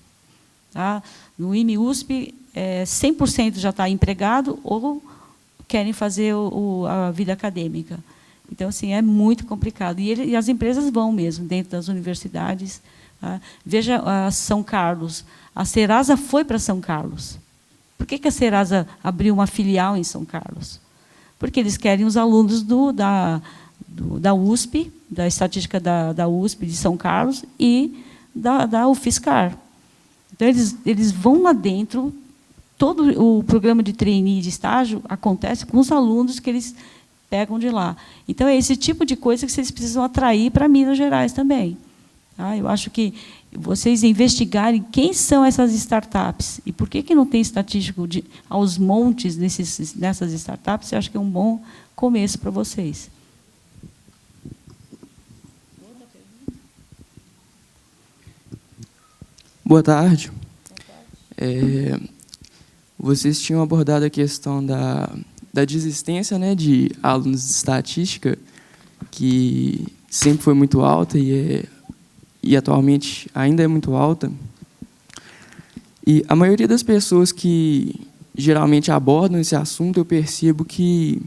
Tá? No IME-USP, 100% já está empregado ou querem fazer a vida acadêmica. Então, assim, é muito complicado. E as empresas vão mesmo, dentro das universidades. Tá? Veja a São Carlos. A Serasa foi para São Carlos. Por que a Serasa abriu uma filial em São Carlos? Porque eles querem os alunos da USP, da estatística da USP de São Carlos e da UFSCar. Então, eles vão lá dentro, todo o programa de trainee de estágio acontece com os alunos que eles pegam de lá. Então, é esse tipo de coisa que vocês precisam atrair para Minas Gerais também. Tá? Eu acho que vocês investigarem quem são essas startups e por que não tem estatístico aos montes nessas startups, eu acho que é um bom começo para vocês. Boa tarde. Vocês tinham abordado a questão da desistência, né, de alunos de estatística, que sempre foi muito alta e atualmente ainda é muito alta. E a maioria das pessoas que geralmente abordam esse assunto, eu percebo que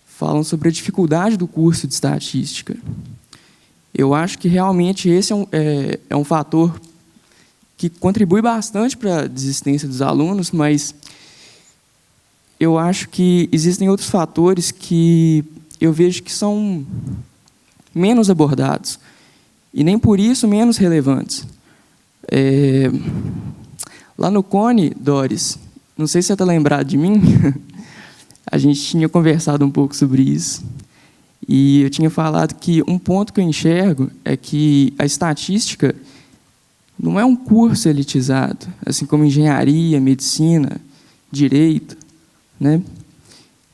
falam sobre a dificuldade do curso de estatística. Eu acho que realmente esse é um fator que contribui bastante para a desistência dos alunos, mas eu acho que existem outros fatores que eu vejo que são menos abordados, e nem por isso menos relevantes. Lá no Cone, Doris, não sei se você está lembrado de mim, a gente tinha conversado um pouco sobre isso, e eu tinha falado que um ponto que eu enxergo é que a estatística não é um curso elitizado, assim como engenharia, medicina, direito, né?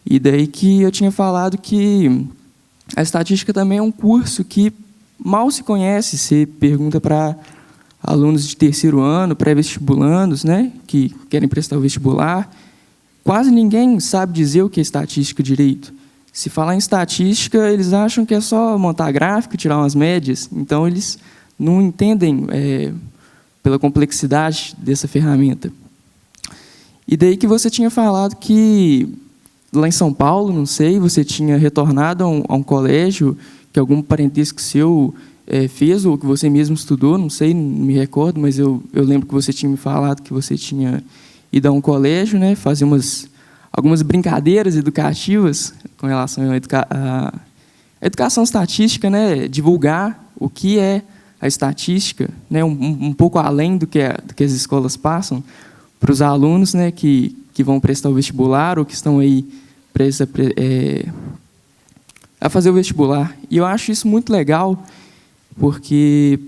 E daí que eu tinha falado que a estatística também é um curso que mal se conhece. Você pergunta para alunos de 3º ano, pré-vestibulandos, né, que querem prestar o vestibular, quase ninguém sabe dizer o que é estatística direito. Se falar em estatística, eles acham que é só montar gráfico, tirar umas médias. Então, eles não entendem pela complexidade dessa ferramenta. E daí que você tinha falado que, lá em São Paulo, não sei, você tinha retornado a um colégio que algum parentesco seu fez, ou que você mesmo estudou, não sei, não me recordo, mas eu lembro que você tinha me falado que você tinha ido a um colégio, né, fazer algumas brincadeiras educativas com relação à educação estatística, né, divulgar o que é a estatística, né, um pouco além do que as escolas passam, para os alunos, né, que vão prestar o vestibular ou que estão aí a fazer o vestibular. E eu acho isso muito legal, porque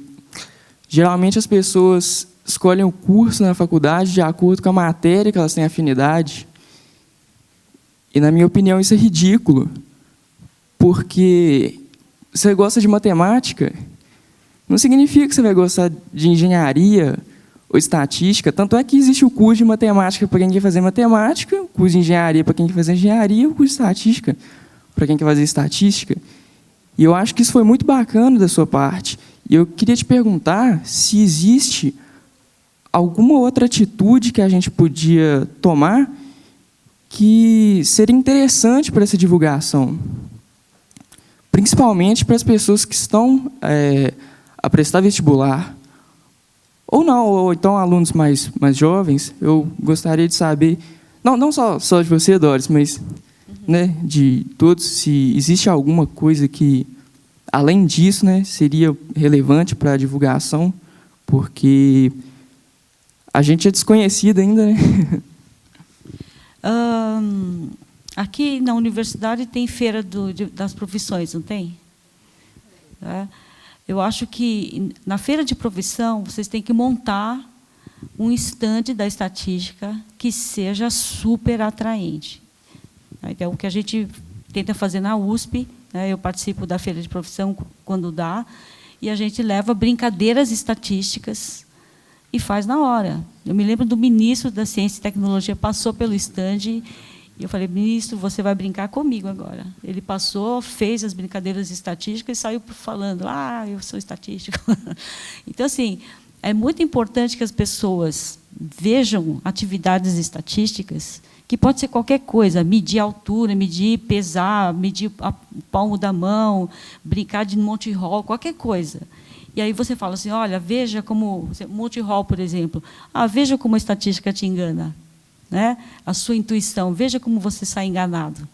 geralmente as pessoas escolhem o curso na faculdade de acordo com a matéria que elas têm afinidade. E, na minha opinião, isso é ridículo, porque você gosta de matemática, não significa que você vai gostar de engenharia ou estatística. Tanto é que existe o curso de matemática para quem quer fazer matemática, o curso de engenharia para quem quer fazer engenharia, o curso de estatística para quem quer fazer estatística. E eu acho que isso foi muito bacana da sua parte. E eu queria te perguntar se existe alguma outra atitude que a gente podia tomar que seria interessante para essa divulgação. principalmente para as pessoas que estão a prestar vestibular, ou não, ou então alunos mais jovens. Eu gostaria de saber, não só de você, Doris, mas né, de todos, se existe alguma coisa que, além disso, né, seria relevante para a divulgação, porque a gente é desconhecido ainda, né? Aqui na universidade tem feira das profissões, não tem? Eu acho que na feira de profissão vocês têm que montar um estande da estatística que seja super atraente. Então, o que a gente tenta fazer na USP, né, eu participo da feira de profissão quando dá, e a gente leva brincadeiras estatísticas e faz na hora. Eu me lembro do ministro da Ciência e Tecnologia, passou pelo estande, e eu falei, ministro, você vai brincar comigo agora. Ele passou, fez as brincadeiras estatísticas e saiu falando, eu sou estatístico. Então, assim, é muito importante que as pessoas vejam atividades estatísticas, que pode ser qualquer coisa, medir a altura, medir, pesar, medir o palmo da mão, brincar de Monty Hall, qualquer coisa. E aí você fala assim, olha, veja como... Monty Hall, por exemplo. Veja como a estatística te engana. Né? A sua intuição, veja como você sai enganado.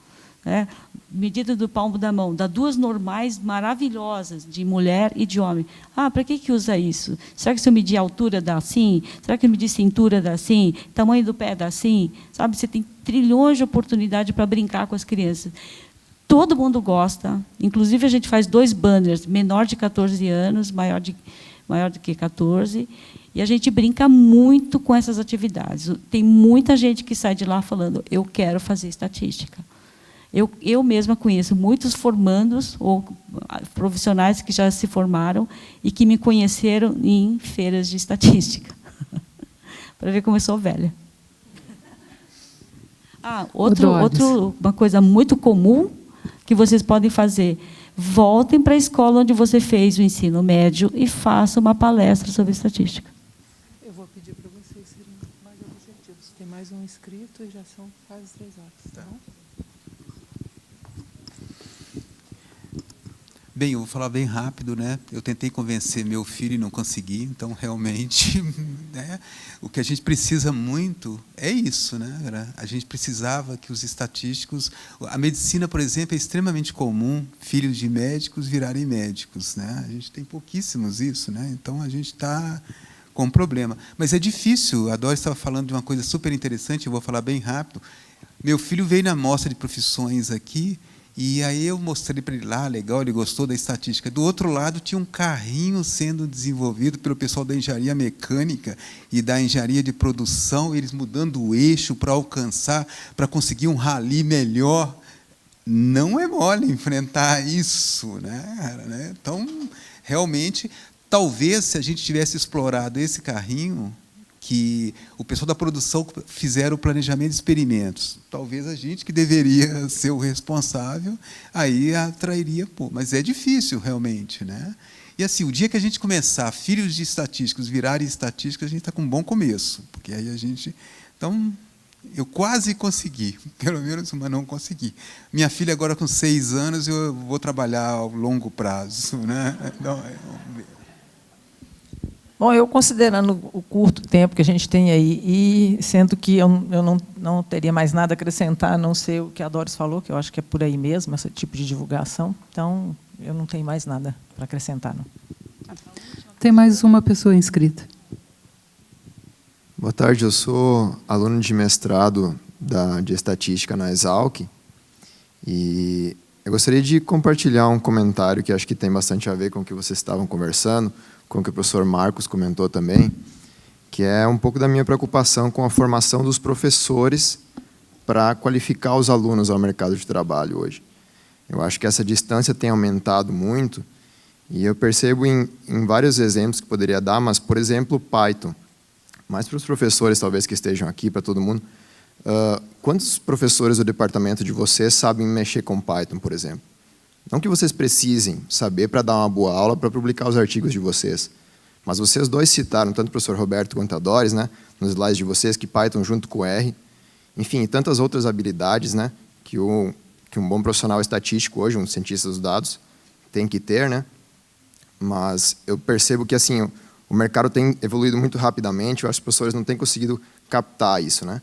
Né? Medida do palmo da mão, dá 2 normais maravilhosas, de mulher e de homem. Para que usa isso? Será que se eu medir a altura dá assim? Será que eu medir cintura dá assim? Tamanho do pé dá assim? Sabe, você tem trilhões de oportunidades para brincar com as crianças. Todo mundo gosta, inclusive a gente faz 2 banners, menor de 14 anos, maior do que 14, e a gente brinca muito com essas atividades. Tem muita gente que sai de lá falando, eu quero fazer estatística. Eu mesma conheço muitos formandos ou profissionais que já se formaram e que me conheceram em feiras de estatística. Para ver como eu sou velha. Uma coisa muito comum que vocês podem fazer. Voltem para a escola onde você fez o ensino médio e façam uma palestra sobre estatística. Eu vou pedir para vocês serem mais objetivos. Tem mais um inscrito e já são quase 3 horas. Tá bom? Bem, eu vou falar bem rápido, né? Eu tentei convencer meu filho e não consegui, então, realmente, né, o que a gente precisa muito é isso, né? A gente precisava que os estatísticos... A medicina, por exemplo, é extremamente comum filhos de médicos virarem médicos, né? A gente tem pouquíssimos isso, né? Então, a gente está com um problema. Mas é difícil. A Doris estava falando de uma coisa super interessante, eu vou falar bem rápido. Meu filho veio na mostra de profissões aqui, e aí eu mostrei para ele lá, legal, ele gostou da estatística. Do outro lado, tinha um carrinho sendo desenvolvido pelo pessoal da engenharia mecânica e da engenharia de produção, eles mudando o eixo para alcançar, para conseguir um rally melhor. Não é mole enfrentar isso, né? Então, realmente, talvez, se a gente tivesse explorado esse carrinho, que o pessoal da produção fizeram o planejamento de experimentos. Talvez a gente, que deveria ser o responsável, aí atrairia... mas é difícil, realmente, né? E, assim, o dia que a gente começar, filhos de estatísticos virarem estatísticos, a gente está com um bom começo, porque aí a gente... Então, eu quase consegui, pelo menos, mas não consegui. Minha filha, agora com 6 anos, eu vou trabalhar a longo prazo, né? Então, vamos ver. Bom, eu considerando o curto tempo que a gente tem aí, e sendo que eu não teria mais nada a acrescentar, a não ser o que a Doris falou, que eu acho que é por aí mesmo, esse tipo de divulgação, então eu não tenho mais nada para acrescentar. Não. Tem mais uma pessoa inscrita. Boa tarde, eu sou aluno de mestrado de Estatística na Exalc, e eu gostaria de compartilhar um comentário que acho que tem bastante a ver com o que vocês estavam conversando, com o que o professor Marcos comentou também, que é um pouco da minha preocupação com a formação dos professores para qualificar os alunos ao mercado de trabalho hoje. Eu acho que essa distância tem aumentado muito, e eu percebo em vários exemplos que poderia dar, mas, por exemplo, Python. Mas para os professores, talvez, que estejam aqui, para todo mundo, quantos professores do departamento de vocês sabem mexer com Python, por exemplo? Não que vocês precisem saber para dar uma boa aula, para publicar os artigos de vocês. Mas vocês dois citaram, tanto o professor Roberto quanto a Doris, né, nos slides de vocês, que Python junto com o R, enfim, tantas outras habilidades, né, que um bom profissional estatístico hoje, um cientista dos dados, tem que ter, né? Mas eu percebo que assim o mercado tem evoluído muito rapidamente, eu acho que os professores não têm conseguido captar isso, né?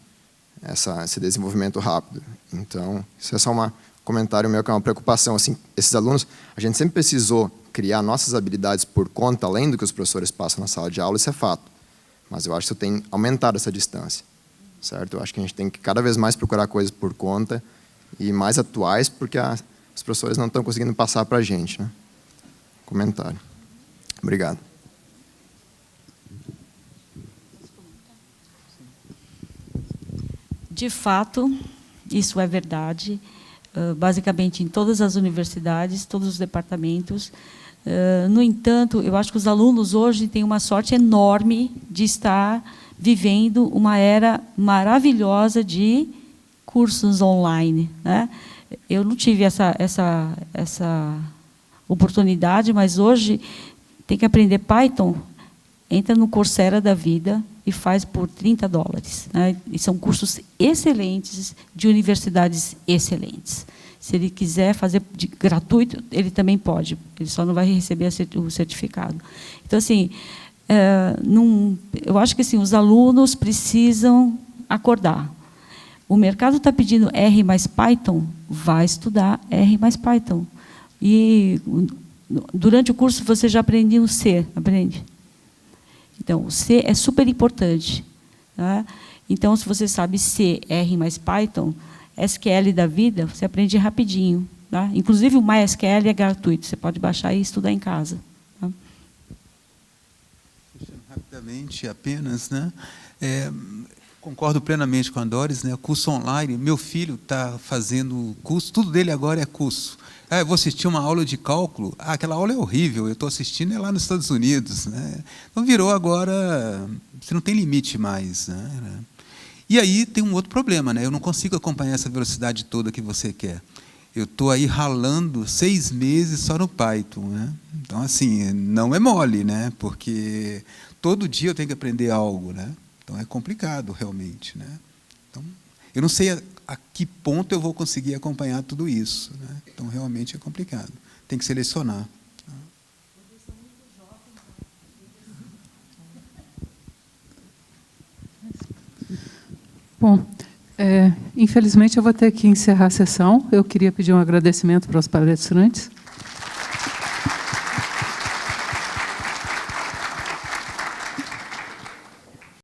Esse desenvolvimento rápido. Então, isso é só um comentário meu, que é uma preocupação. Assim, esses alunos, a gente sempre precisou criar nossas habilidades por conta, além do que os professores passam na sala de aula, isso é fato. Mas eu acho que isso tem aumentado essa distância, certo? Eu acho que a gente tem que cada vez mais procurar coisas por conta e mais atuais, porque os professores não estão conseguindo passar para a gente, né? Comentário. Obrigado. De fato, isso é verdade, basicamente em todas as universidades, todos os departamentos. No entanto, eu acho que os alunos hoje têm uma sorte enorme de estar vivendo uma era maravilhosa de cursos online, né? Eu não tive essa oportunidade, mas hoje tem que aprender Python, entra no Coursera da vida e faz por $30, né? E são cursos excelentes, de universidades excelentes. Se ele quiser fazer de gratuito, ele também pode, ele só não vai receber o certificado. Então, assim, eu acho que assim, os alunos precisam acordar. O mercado está pedindo R mais Python, vai estudar R mais Python. E durante o curso você já aprendeu o C, aprende? Então, o C é super importante, tá? Então, se você sabe C, R mais Python, SQL da vida, você aprende rapidinho, tá? Inclusive, o MySQL é gratuito, você pode baixar e estudar em casa. Tá? Rapidamente, apenas, né? Concordo plenamente com a Doris, né? Curso online, meu filho está fazendo curso, tudo dele agora é curso. Eu vou assistir uma aula de cálculo, aquela aula é horrível, eu estou assistindo lá nos Estados Unidos, né? Então virou agora, você não tem limite mais, né? E aí tem um outro problema, né? Eu não consigo acompanhar essa velocidade toda que você quer. Eu estou aí ralando 6 meses só no Python, né? Então, assim, não é mole, né? Porque todo dia eu tenho que aprender algo, né? Então, é complicado, realmente, né? Então, eu não sei a que ponto eu vou conseguir acompanhar tudo isso, né? Então, realmente é complicado. Tem que selecionar. Bom, infelizmente eu vou ter que encerrar a sessão. Eu queria pedir um agradecimento para os palestrantes.